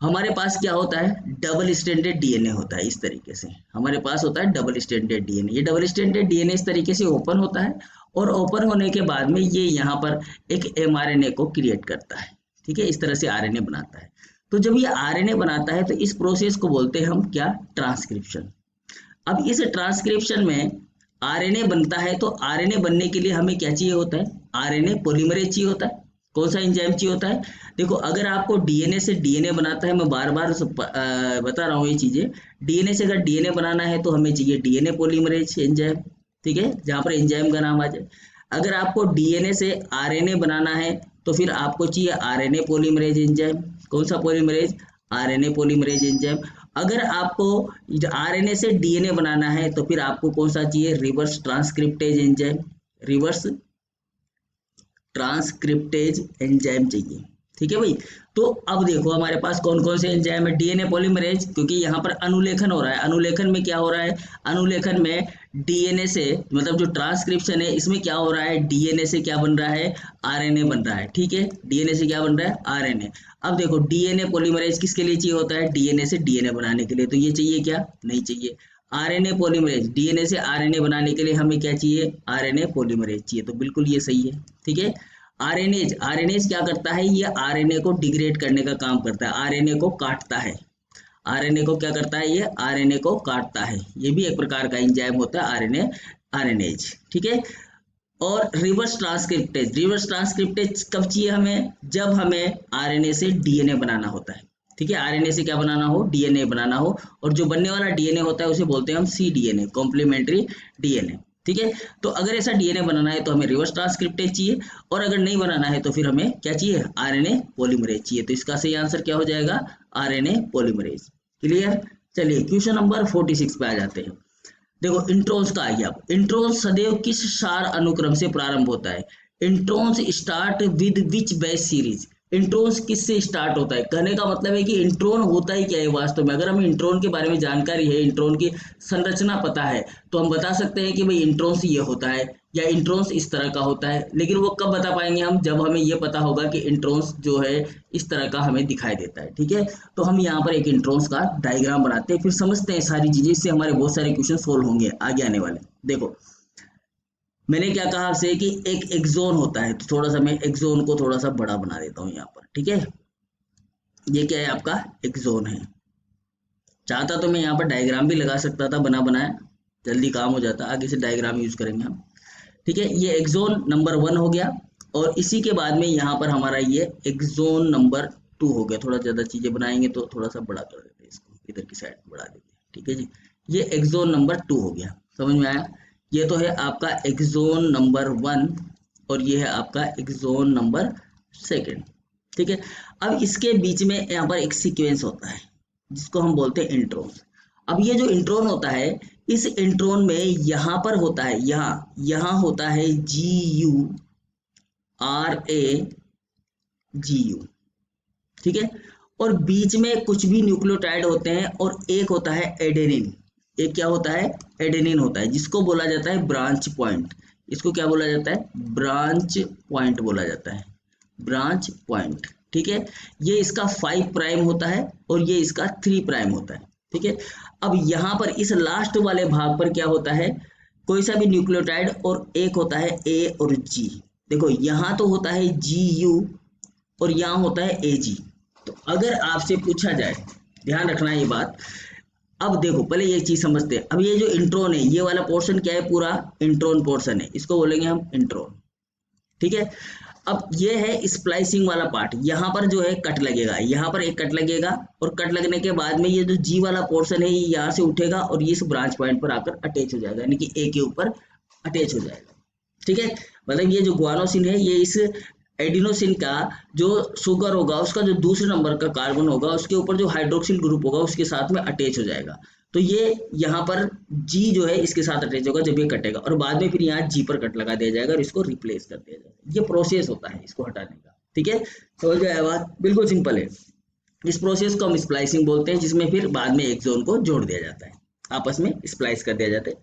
हमारे पास क्या होता है, डबल स्टैंडर्ड डीएनए होता है। इस तरीके से हमारे पास होता है डबल स्टैंडर्ड डीएनए। ये डबल स्टैंडर्ड डीएनए इस तरीके से ओपन होता है, और ओपन होने के बाद में ये यहाँ पर एक एमआरएनए को क्रिएट करता है। ठीक है, इस तरह से आरएनए बनाता है। तो जब ये आरएनए बनाता है तो इस प्रोसेस को बोलते हैं हम क्या, ट्रांसक्रिप्शन। अब इस ट्रांसक्रिप्शन में आरएनए बनता है, तो आरएनए बनने के लिए हमें क्या चाहिए होता है, आरएनए पॉलीमरेज चाहिए होता है। कौन सा एंजाइम चाहिए होता है, देखो अगर आपको डीएनए से डीएनए बनाता है, मैं बार बार बता रहा हूँ ये चीजें, डीएनए से अगर डीएनए बनाना है तो हमें चाहिए डीएनए पॉलीमरेज एंजाइम। ठीक है, जहाँ पर एंजाइम का नाम आ जाए। अगर आपको डीएनए से आरएनए बनाना है तो फिर आपको चाहिए आरएनए पॉलीमरेज एंजाइम। कौन सा पॉलीमरेज, आरएनए पॉलीमरेज एंजाइम। अगर आपको आरएनए से डीएनए बनाना है तो फिर आपको कौन सा चाहिए, reverse transcriptase enzyme. Reverse transcriptase enzyme चाहिए। ठीक है भाई, तो अब देखो हमारे पास कौन कौन से एंजाइम है, डीएनए पॉलीमरेज, क्योंकि यहाँ पर अनुलेखन हो रहा है। अनुलेखन में क्या हो रहा है, अनुलेखन में डीएनए से, मतलब जो ट्रांसक्रिप्शन है इसमें क्या हो रहा है, डीएनए से क्या बन रहा है, आरएनए बन रहा है। ठीक है, डीएनए से क्या बन रहा है, आरएनए। अब देखो डीएनए पॉलीमरेज किसके लिए चाहिए होता है, डीएनए से डीएनए बनाने के लिए। तो ये चाहिए क्या, नहीं चाहिए। आरएनए पॉलीमरेज, डीएनए से आरएनए बनाने के लिए हमें क्या चाहिए, आरएनए पॉलीमरेज चाहिए। तो बिल्कुल ये सही है। ठीक है, आरएनएज, आरएनएज क्या करता है, ये आरएनए को डिग्रेड करने का काम करता है, आरएनए को काटता है। आरएनए को क्या करता है, ये आरएनए को काटता है। ये भी एक प्रकार का एंजाइम होता है आरएनए, आरएनएज। ठीक है, और रिवर्स ट्रांसक्रिप्टेज, रिवर्स ट्रांसक्रिप्टेज कब चाहिए हमें, जब हमें आरएनए से डीएनए बनाना होता है। ठीक है, आरएनए से क्या बनाना हो, डीएनए बनाना हो, और जो बनने वाला डीएनए होता है उसे बोलते हैं हम सीडीएनए, कॉम्प्लीमेंट्री डीएनए। ठीक है, तो अगर ऐसा डीएनए बनाना है तो हमें रिवर्स ट्रांसक्रिप्टेज चाहिए, और अगर नहीं बनाना है तो फिर हमें क्या चाहिए, आरएनए पॉलीमरेज चाहिए। तो इसका सही आंसर क्या हो जाएगा, आरएनए पॉलीमरेज। क्लियर। चलिए क्वेश्चन नंबर 46 पे आ जाते हैं। देखो इंट्रोन्स का आ गया। इंट्रोन्स सदैव किस सार अनुक्रम से प्रारंभ होता है, introns start with which base series. Introns किससे स्टार्ट होता है? कहने का मतलब है कि इंट्रॉन होता ही क्या है वास्तव में। अगर हमें इंट्रॉन के बारे में जानकारी है, इंट्रॉन की संरचना पता है, तो हम बता सकते हैं कि भाई इंट्रॉन्स ये होता है या इंट्रॉन्स इस तरह का होता है। लेकिन वो कब बता पाएंगे हम? जब हमें ये पता होगा कि इंट्रॉन्स जो है इस तरह का हमें दिखाई देता है। ठीक है, तो हम यहाँ पर एक इंट्रॉन्स का डायग्राम बनाते हैं, फिर समझते हैं सारी चीजें। इससे हमारे बहुत सारे क्वेश्चन सोल्व होंगे आगे आने वाले। देखो, मैंने क्या कहा आपसे कि एक एक्सोन होता है, तो थोड़ा सा मैं एक्सोन को थोड़ा सा बड़ा बना देता हूँ यहाँ पर। ठीक है, ये क्या है? आपका एक्सोन है। चाहता तो मैं यहाँ पर डायग्राम भी लगा सकता था बना बनाया, जल्दी काम हो जाता। आगे से डायग्राम यूज करेंगे हम। ठीक है, ये एक्सोन नंबर 1 हो गया, और इसी के बाद में यहाँ पर हमारा ये एक्सोन नंबर 2 हो गया। थोड़ा ज्यादा चीजें बनाएंगे तो थोड़ा सा बड़ा कर देते हैं इसको, इधर की साइड बढ़ा देते हैं। ठीक है जी, ये एक्सोन नंबर 2 हो गया। समझ में आया? ये तो है आपका एक्सोन नंबर 1, और ये है आपका एक्सोन नंबर 2। ठीक है, अब इसके बीच में यहाँ पर एक सीक्वेंस होता है जिसको हम बोलते हैं इंट्रोन। अब ये जो इंट्रोन होता है, इस इंट्रोन में यहाँ पर होता है, यहाँ होता है GURA GU। ठीक है, और बीच में कुछ भी न्यूक्लियोटाइड होते हैं, और एक होता है एडेनिन। एक क्या होता है? एडेनिन होता है, जिसको बोला जाता है ब्रांच पॉइंट। इसको क्या बोला जाता है? ब्रांच पॉइंट बोला जाता है, ब्रांच पॉइंट। ठीक है, ये इसका 5 प्राइम होता है और ये इसका 3 प्राइम होता है। ठीक है, अब यहाँ पर इस लास्ट वाले भाग पर क्या होता है? कोई सा भी न्यूक्लियोटाइड, और एक होता है A और G। देखो, यहाँ तो होता है GU और यहाँ होता है AG। तो अगर आपसे पूछा जाए, ध्यान रखना ये बात। अब देखो, पहले ये चीज समझते हैं। अब ये जो इंट्रोन है, ये वाला पोर्शन क्या है? पूरा इंट्रोन पोर्शन है, इसको बोलेंगे हम इंट्रोन। ठीक है, अब ये है स्प्लाइसिंग वाला पार्ट। यहाँ पर जो है कट लगेगा, यहाँ पर एक कट लगेगा, और कट लगने के बाद में ये जो जी वाला पोर्शन है, ये यहाँ से उठेगा और ये इस ब्रांच पॉइंट पर आकर अटैच हो जाएगा, यानी कि ए के ऊपर अटैच हो जाएगा। ठीक है, मतलब ये जो गुआनोसिन है, ये इस एडिनोसिन का जो शुगर होगा, उसका जो दूसरे नंबर का कार्बन होगा, उसके ऊपर जो हाइड्रोक्सिल ग्रुप होगा, उसके साथ में अटैच हो जाएगा। तो ये यहाँ पर जी जो है इसके साथ अटैच होगा जब ये कटेगा, और बाद में फिर यहाँ जी पर कट लगा दिया जाएगा और इसको रिप्लेस कर दिया जाएगा। ये प्रोसेस होता है इसको हटाने का। ठीक है, समझ गया बात? बिल्कुल सिंपल है। इस प्रोसेस को हम स्प्लाइसिंग बोलते हैं, जिसमें फिर बाद में एक्सोन को जोड़ दिया जाता है, आपस में स्प्लाइस कर दिया जाता है,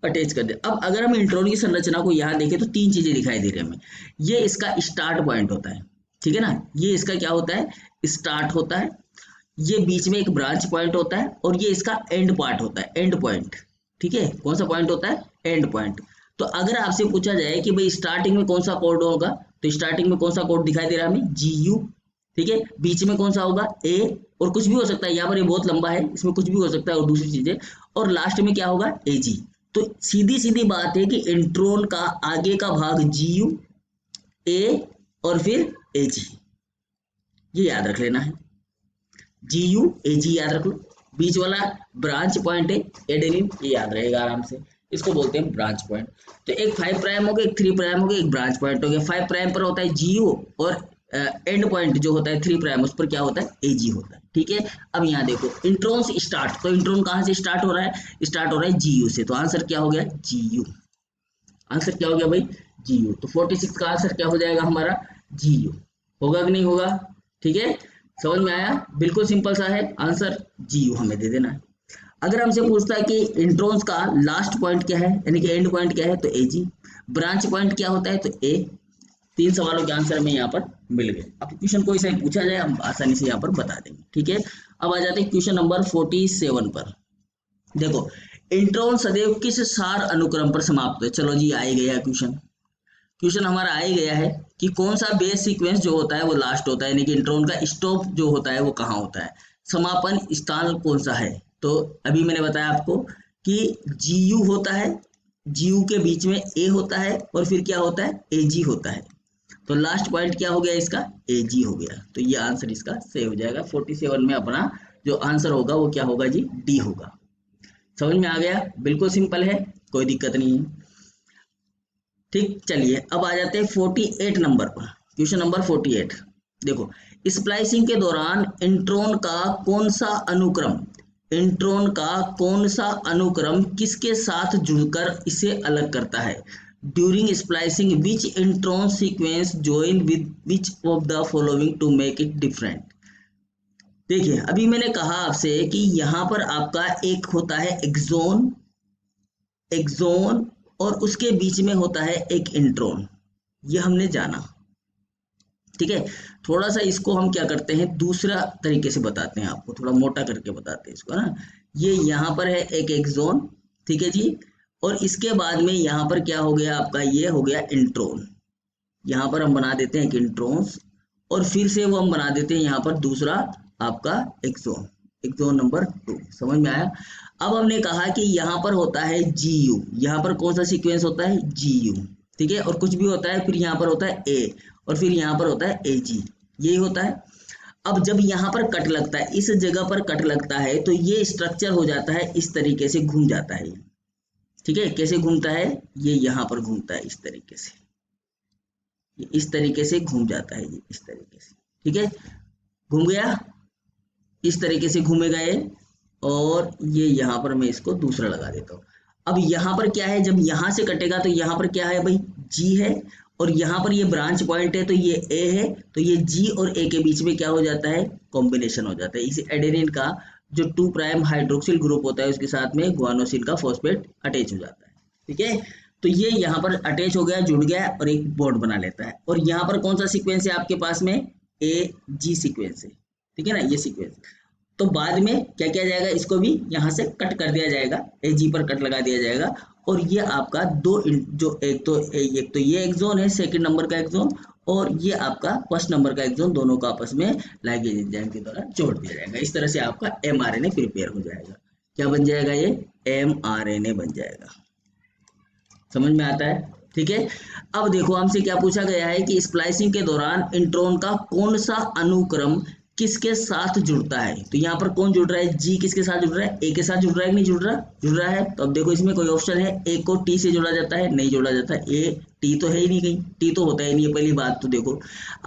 अटैच कर दे। अब अगर हम इंट्रोन की संरचना को यहाँ देखें तो 3 चीजें दिखाई दे रही है हमें। ये इसका स्टार्ट पॉइंट होता है, ठीक है ना? ये इसका क्या होता है? स्टार्ट होता है। ये बीच में एक ब्रांच पॉइंट होता है, और ये इसका एंड पार्ट होता है, एंड पॉइंट। ठीक है, कौन सा पॉइंट होता है? And point. तो अगर आपसे पूछा जाए कि भाई स्टार्टिंग में कौन सा कोड होगा, तो स्टार्टिंग में कौन सा कोड दिखाई दे रहा है हमें? GU। ठीक है, बीच में कौन सा होगा? A, और कुछ भी हो सकता है, यहाँ पर ये बहुत लंबा है, इसमें कुछ भी हो सकता है और दूसरी चीजें, और लास्ट में क्या होगा? AG। तो सीधी सीधी बात है कि इंट्रोन का आगे का भाग GU, A और फिर AG, ये याद रख लेना है। GU AG याद रख लो, बीच वाला ब्रांच पॉइंट है एडेनिन, ये याद रहेगा आराम से। इसको बोलते हैं ब्रांच पॉइंट। तो एक 5 प्राइम हो गया, एक 3 प्राइम हो गया, एक ब्रांच पॉइंट हो गया। 5 प्राइम पर होता है GU, और एंड पॉइंट जो होता है 3 प्राइम, उस पर क्या होता है? AG होता है। ठीक है, अब यहाँ देखो इंट्रोन से स्टार्ट, तो इंट्रोन कहाँ से स्टार्ट हो रहा है? स्टार्ट हो रहा है GU से, तो आंसर क्या हो गया? GU। आंसर क्या हो गया भाई? GU। तो 46 का आंसर क्या हो जाएगा हमारा? GU। होगा कि नहीं होगा? ठीक है, समझ में आया? बिल्कुल सिंपल सा है आंसर, GU हमें दे देना है। अगर हमसे पूछता है कि इंट्रोन्स का लास्ट पॉइंट क्या है, यानी कि एंड पॉइंट क्या है, तो AG। ब्रांच पॉइंट क्या होता है, तो A। 3 सवालों के आंसर हमें यहाँ पर मिल गए। अब क्वेश्चन कोई सा पूछा जाए, हम आसानी से यहाँ पर बता देंगे। ठीक है, अब आ जाते हैं क्वेश्चन नंबर 47 पर। देखो, इंट्रोन सदैव किस सार अनुक्रम पर समाप्त है? चलो जी, आ ही गया क्वेश्चन। क्वेश्चन हमारा आ ही गया है कि कौन सा बेस सीक्वेंस जो होता है वो लास्ट होता है, यानी कि इंट्रोन का स्टॉप जो होता है वो कहाँ होता है, समापन स्थान कौन सा है। तो अभी मैंने बताया आपको कि GU होता है, GU के बीच में A होता है, और फिर क्या होता है? AG होता है। तो लास्ट पॉइंट क्या हो गया इसका? AG हो गया। तो ये आंसर इसका सही हो जाएगा। 47 में अपना जो आंसर होगा वो क्या होगा जी? D होगा। समझ में आ गया? बिल्कुल सिंपल है, कोई दिक्कत नहीं है। ठीक, चलिए अब आ जाते हैं 48 नंबर पर। Question number 48। देखो, स्प्लाइसिंग के दौरान इंट्रोन का कौन सा अनुक्रम, इंट्रोन का कौन सा अनुक्रम किसके साथ जुड़कर इसे अलग करता है? during splicing which intron sequence join with which of the following to make it different। देखिए अभी मैंने कहा आपसे कि यहाँ पर आपका एक होता है एक्सोन, एक्सोन और उसके बीच में होता है एक इंट्रोन, ये हमने जाना, ठीक है। थोड़ा सा इसको हम क्या करते हैं, दूसरा तरीके से बताते हैं आपको, थोड़ा मोटा करके बताते हैं इसको ना। ये यहाँ पर है एक एक्सोन, ठीक है जी, और इसके बाद में यहाँ पर क्या हो गया आपका, ये हो गया इंट्रोन। यहाँ पर हम बना देते हैं एक इंट्रोन्स और फिर से वो हम बना देते हैं यहाँ पर दूसरा आपका एक्सोन, एक्सोन नंबर 2। समझ में आया। अब हमने कहा कि यहाँ पर होता है GU, यहाँ पर कौन सा सीक्वेंस होता है, GU, ठीक है, और कुछ भी होता है, फिर यहाँ पर होता है A और फिर यहाँ पर होता है AG, यही होता है। अब जब यहाँ पर कट लगता है, इस जगह पर कट लगता है, तो ये स्ट्रक्चर हो जाता है इस तरीके से, घूम जाता है, ठीक है। कैसे घूमता है, ये यहाँ पर घूमता है इस तरीके से, ये इस तरीके से घूम जाता है, ये इस तरीके से, ठीक है, घूम गया, इस तरीके से घूमेगा ये। और ये यहाँ पर मैं इसको दूसरा लगा देता हूँ। अब यहाँ पर क्या है, जब यहाँ से कटेगा तो यहाँ पर क्या है भाई, G है, और यहाँ पर ये ब्रांच पॉइंट है तो ये A है, तो ये G और A के बीच में क्या हो जाता है, कॉम्बिनेशन हो जाता है। इस एडेनिन का जो 2' हाइड्रोक्सिल ग्रुप होता है उसके साथ में गुआनोसिन का फॉस्फेट अटैच हो जाता है, ठीक है। तो ये यहाँ पर अटैच हो गया, जुड़ गया और एक बॉन्ड बना लेता है। और यहाँ पर कौन सा सीक्वेंस है आपके पास में, AG सीक्वेंस है, ठीक है ना, ये सीक्वेंस। तो बाद में क्या किया जाएगा, इसको भी यहाँ से कट कर दिया जाएगा, AG पर कट लगा दिया जाएगा, और ये आपका जो एक तो ये एक्सोन है, सेकंड नंबर का एक्सोन, और ये आपका फर्स्ट नंबर का एक्सोन, दोनों को आपस में लाइगेज एंजाइम के द्वारा जोड़ दिया जाएगा। इस तरह से आपका mRNA प्रिपेयर हो जाएगा। क्या बन जाएगा, ये mRNA बन जाएगा। समझ में आता है, ठीक है। अब देखो हमसे क्या पूछा गया है कि स्प्लाइसिंग के दौरान इंट्रॉन का कौन सा अनुक्रम किसके साथ जुड़ता है। तो यहाँ पर कौन जुड़ रहा है, G किसके साथ जुड़ रहा है, A के साथ जुड़ रहा है कि नहीं जुड़ रहा, जुड़ रहा है। तो अब देखो इसमें कोई ऑप्शन है, A को T से जोड़ा जाता है, नहीं जोड़ा जाता, A T तो है ही नहीं, कहीं T तो होता ही नहीं है, पहली बात तो देखो।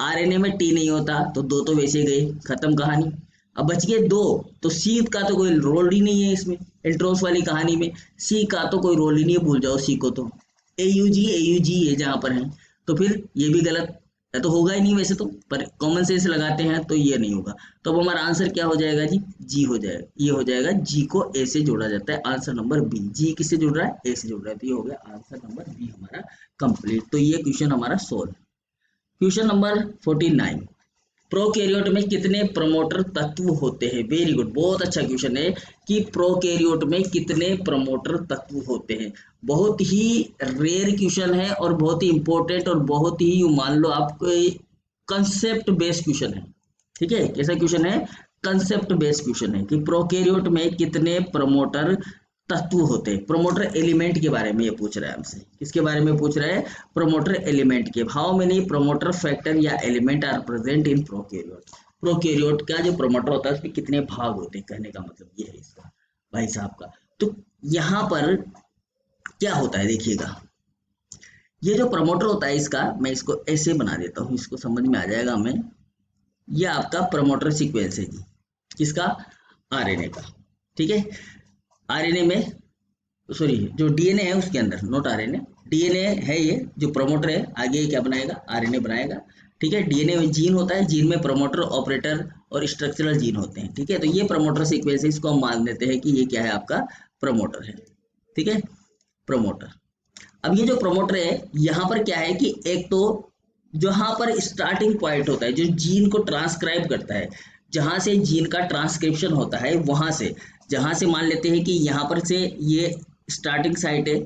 RNA में T नहीं होता तो 2 तो वैसे गए, खत्म कहानी। अब बच गए 2, तो C का तो कोई रोल ही नहीं है इसमें, इंट्रोस वाली कहानी में C का तो कोई रोल ही नहीं है, भूल जाओ C को। तो AUG है जहाँ पर है, तो फिर ये भी गलत है, तो होगा ही नहीं वैसे तो, पर कॉमन सेंस लगाते हैं तो ये नहीं होगा। तो अब हमारा आंसर क्या हो जाएगा जी, G हो जाएगा, ये हो जाएगा, G को A से जोड़ा जाता है, आंसर नंबर B। G किससे जुड़ रहा है, A से जुड़ रहा है, तो ये हो गया आंसर नंबर B हमारा कंप्लीट। तो ये क्वेश्चन हमारा सोल्व। क्वेश्चन नंबर 49, प्रोकैरियोट में कितने प्रमोटर तत्व होते हैं। वेरी गुड, बहुत अच्छा क्वेश्चन है कि प्रोकैरियोट में कितने प्रमोटर तत्व होते हैं। बहुत ही रेयर क्वेश्चन है और बहुत ही इंपॉर्टेंट और बहुत ही मान लो आपको कंसेप्ट बेस्ड क्वेश्चन है, ठीक है। कैसा क्वेश्चन है, कंसेप्ट बेस्ड क्वेश्चन है कि प्रोकैरियोट में कितने प्रमोटर तत्व होते हैं। प्रोमोटर एलिमेंट के बारे में ये पूछ रहा है हमसे, किसके बारे में पूछ रहा है, प्रोमोटर एलिमेंट के। हाउ मेनी प्रोमोटर फैक्टर या element are present in prokaryote. Prokaryote का जो प्रोमोटर होता है उसमें कितने भाग होते हैं, कहने का मतलब ये है इसका भाई साहब का। तो यहाँ पर क्या होता है देखिएगा, ये जो प्रमोटर होता है इसका, मैं इसको ऐसे बना देता हूँ, इसको समझ में आ जाएगा हमें। ये आपका प्रमोटर सीक्वेंस है जी, किसका, RNA का, ठीक है। RNA में सॉरी जो DNA है उसके अंदर, नॉट RNA, DNA है ये जो प्रमोटर है, आगे ये क्या बनाएगा, RNA बनाएगा, ठीक है। DNA में जीन होता है, जीन में प्रमोटर, ऑपरेटर और स्ट्रक्चरल जीन होते हैं, ठीक है। तो ये प्रमोटर सीक्वेंस है, इसको हम मान लेते हैं कि ये क्या है आपका प्रमोटर है, ठीक है, प्रमोटर। अब ये जो प्रमोटर है यहाँ पर क्या है कि एक तो जहाँ पर स्टार्टिंग पॉइंट होता है, जो जीन को ट्रांसक्राइब करता है, जहाँ से जीन का ट्रांसक्रिप्शन होता है, वहां से, जहां से मान लेते हैं कि यहाँ पर से ये स्टार्टिंग साइट है,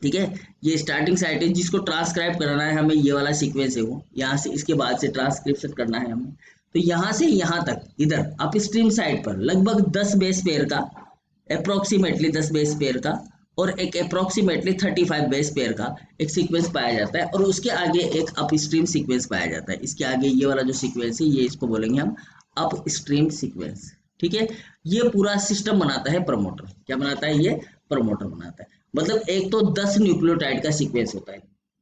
ठीक है, ये स्टार्टिंग साइट है, जिसको ट्रांसक्राइब करना है हमें, ये वाला सीक्वेंस है वो, यहाँ से इसके बाद से ट्रांसक्रिप्शन करना है हमें। तो यहाँ से यहाँ तक इधर अपस्ट्रीम साइड पर लगभग 10 बेस पेयर का, अप्रोक्सीमेटली 10 बेस पेयर का और एक अप्रोक्सीमेटली 35 बेस पेयर का एक सीक्वेंस पाया जाता है, और उसके आगे एक अपस्ट्रीम सीक्वेंस पाया जाता है। इसके आगे ये वाला जो सीक्वेंस है, ये इसको बोलेंगे हम अपस्ट्रीम सीक्वेंस, ठीक है। ये पूरा सिस्टम बनाता है प्रमोटर। क्या बनाता है, ये प्रमोटर बनाता है। मतलब एक तो 10 न्यूक्लियोटाइड का सीक्वेंस होता है,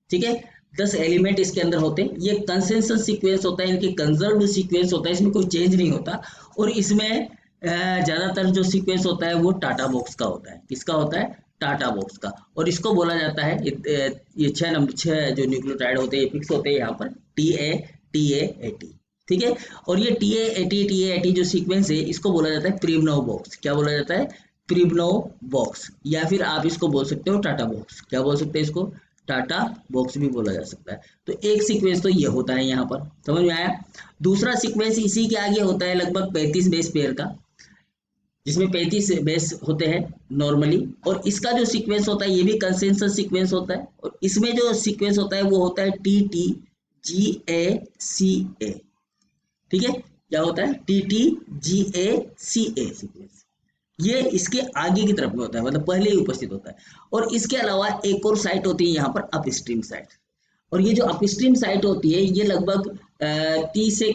ठीक है, 10 एलिमेंट इसके अंदर होते हैं। ये कंसेंसस सीक्वेंस होता है, इनके कंजर्व्ड सीक्वेंस होता है, इसमें कोई चेंज नहीं होता। और इसमें ज्यादातर जो सीक्वेंस होता है वो टाटा बॉक्स का होता है। किसका होता है, टाटा बॉक्स का, और इसको बोला जाता है ये 6 जो न्यूक्लियोटाइड होते हैं फिक्स होते हैं यहाँ पर TA, ठीक है। और ये TA, जो सीक्वेंस है इसको बोला जाता है प्रिमनव बॉक्स। क्या बोला जाता है? प्रिमनव बॉक्स, या फिर आप इसको बोल सकते हो टाटा बॉक्स। क्या बोल सकते हैं इसको? टाटा बॉक्स भी बोला जा सकता है। तो एक सीक्वेंस तो ये होता है यहाँ पर, समझ में आया। दूसरा सीक्वेंस इसी के आगे होता है लगभग 35 बेस पेयर का, जिसमें 35 बेस होते हैं नॉर्मली, और इसका जो सीक्वेंस होता है ये भी कंसेंसस सीक्वेंस होता है, और इसमें जो सीक्वेंस होता है वो होता है TTGACA, ठीक है। क्या होता है? TTGACA sequence. ये इसके आगे की तरफ में होता है, मतलब पहले ही उपस्थित होता है। और इसके अलावा एक और साइट होती है यहाँ पर अपस्ट्रीम साइट, और ये जो अपस्ट्रीम साइट होती है ये लगभग 30 से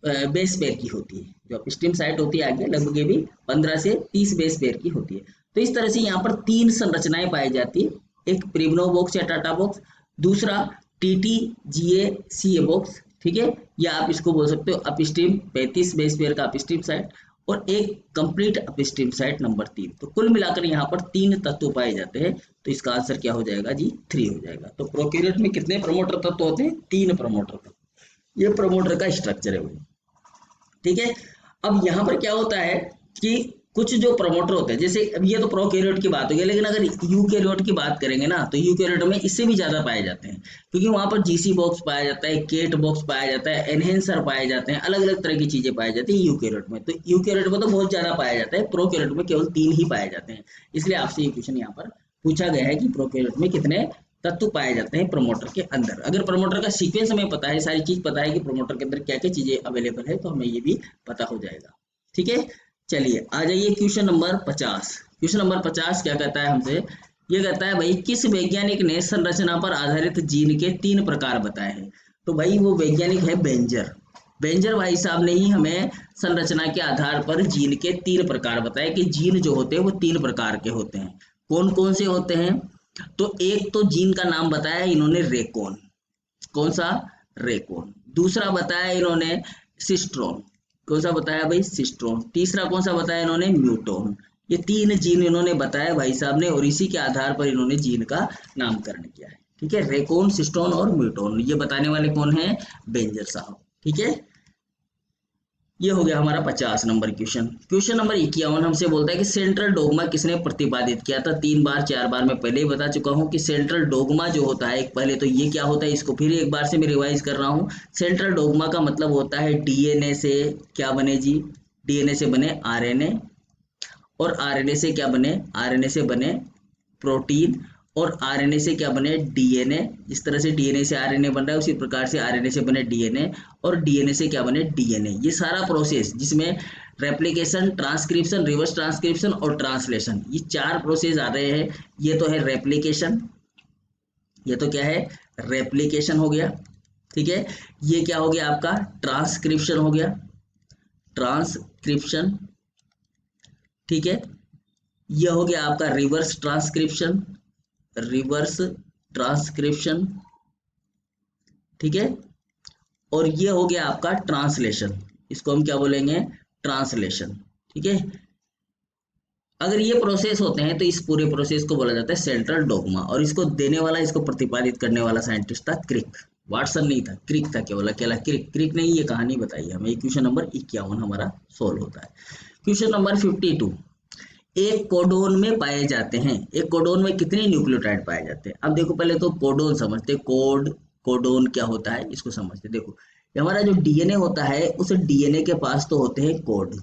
बेस पेयर की होती है। जो अपस्ट्रीम साइट होती है आगे लगभग ये भी 15 से 30 बेस पेयर की होती है। तो इस तरह से यहाँ पर 3 संरचनाएं पाई जाती है, एक प्रिमनव बॉक्स या टाटा बॉक्स, दूसरा TTGACA बॉक्स, ठीक है, या आप इसको बोल सकते हो अपस्ट्रीम 35 बेस पेयर का अपस्ट्रीम साइट, और एक कंप्लीट अपस्ट्रीम साइट नंबर 3। तो कुल मिलाकर यहाँ पर 3 तत्व पाए जाते हैं। तो इसका आंसर क्या हो जाएगा जी? 3 हो जाएगा। तो प्रोकैरियोट में कितने प्रमोटर तत्व होते हैं? 3 प्रमोटर तत्व। ये प्रमोटर का स्ट्रक्चर है भाई, ठीक है। अब यहाँ पर क्या होता है कि कुछ जो प्रमोटर होते हैं, जैसे अब ये तो प्रोकैरियोट की बात हो गई, लेकिन अगर यूकैरियोट की बात करेंगे ना तो यूकैरियोट में इससे भी ज्यादा पाए जाते हैं, क्योंकि वहां पर जीसी बॉक्स पाया जाता है, केट बॉक्स पाया जाता है, एनहेंसर पाए जाते हैं, अलग अलग तरह की चीजें पाई जाती है यूकैरियोट में। तो यूकैरियोट में तो बहुत ज्यादा पाया जाता है, प्रोकैरियोट में केवल 3 ही पाए जाते हैं। इसलिए आपसे ये क्वेश्चन यहाँ पर पूछा गया है कि प्रोकैरियोट में कितने तत्व पाए जाते हैं प्रमोटर के अंदर। अगर प्रमोटर का सीक्वेंस हमें पता है, सारी चीज पता है कि प्रमोटर के अंदर क्या क्या चीजें अवेलेबल है, तो हमें ये भी पता हो जाएगा, ठीक है। चलिए आ जाइए क्वेश्चन नंबर 50। क्वेश्चन नंबर 50 क्या कहता है हमसे? ये कहता है भाई किस वैज्ञानिक ने संरचना पर आधारित जीन के 3 प्रकार बताए हैं? तो भाई वो वैज्ञानिक है बेंजर। बेंजर भाई साहब ने ही हमें संरचना के आधार पर जीन के 3 प्रकार बताए कि जीन जो होते हैं वो 3 प्रकार के होते हैं। कौन कौन से होते हैं? तो एक तो जीन का नाम बताया इन्होंने रेकोन। कौन सा? रेकोन। दूसरा बताया इन्होंने सिस्ट्रोन। कौन सा बताया भाई? सिस्ट्रोन। तीसरा कौन सा बताया इन्होंने? म्यूटोन। ये 3 जीन इन्होंने बताया भाई साहब ने, और इसी के आधार पर इन्होंने जीन का नामकरण किया है, ठीक है। रेकोन, सिस्ट्रोन और म्यूटोन, ये बताने वाले कौन है? बेंजर साहब, ठीक है। ये हो गया हमारा 50 नंबर क्वेश्चन। क्वेश्चन नंबर 51 हमसे बोलता है कि सेंट्रल डोगमा किसने प्रतिपादित किया था? 3 बार 4 बार मैं पहले ही बता चुका हूं कि सेंट्रल डोगमा जो होता है, पहले तो ये क्या होता है इसको फिर एक बार से मैं रिवाइज कर रहा हूं। सेंट्रल डोगमा का मतलब होता है डीएनए से क्या बने जी? डीएनए से बने आरएनए, और आरएनए से क्या बने? आरएनए से बने प्रोटीन, और आरएनए से क्या बने? डीएनए। जिस तरह से डीएनए से आरएनए बन रहा है उसी प्रकार से आरएनए से बने डीएनए, और डीएनए से क्या बने? डीएनए। ये सारा प्रोसेस जिसमें रेप्लिकेशन, ट्रांसक्रिप्शन, रिवर्स ट्रांसक्रिप्शन और ट्रांसलेशन, ये 4 प्रोसेस आ रहे हैं। ये तो है रेप्लिकेशन, ये तो क्या है? रेप्लिकेशन हो गया, ठीक है। ये क्या हो गया आपका? ट्रांसक्रिप्शन हो गया, ट्रांसक्रिप्शन, ठीक है। यह हो गया आपका रिवर्स ट्रांसक्रिप्शन, रिवर्स ट्रांसक्रिप्शन, ठीक है। और ये हो गया आपका ट्रांसलेशन, इसको हम क्या बोलेंगे? ट्रांसलेशन, ठीक है। अगर ये प्रोसेस होते हैं तो इस पूरे प्रोसेस को बोला जाता है सेंट्रल डोगमा, और इसको देने वाला, इसको प्रतिपादित करने वाला साइंटिस्ट था क्रिक। वाटसन नहीं था, क्रिक था केवल, अकेला क्रिक। क्रिक ने ये कहानी बताई हमें। क्वेश्चन नंबर 51 हमारा सोल्व होता है। क्वेश्चन नंबर 52, एक कोडोन में पाए जाते हैं, एक कोडोन में कितने न्यूक्लियोटाइड पाए जाते हैं? अब देखो पहले तो कोडोन समझते, कोडोन क्या होता है इसको समझते। देखो हमारा जो डीएनए होता है उस डीएनए के पास तो होते हैं कोड,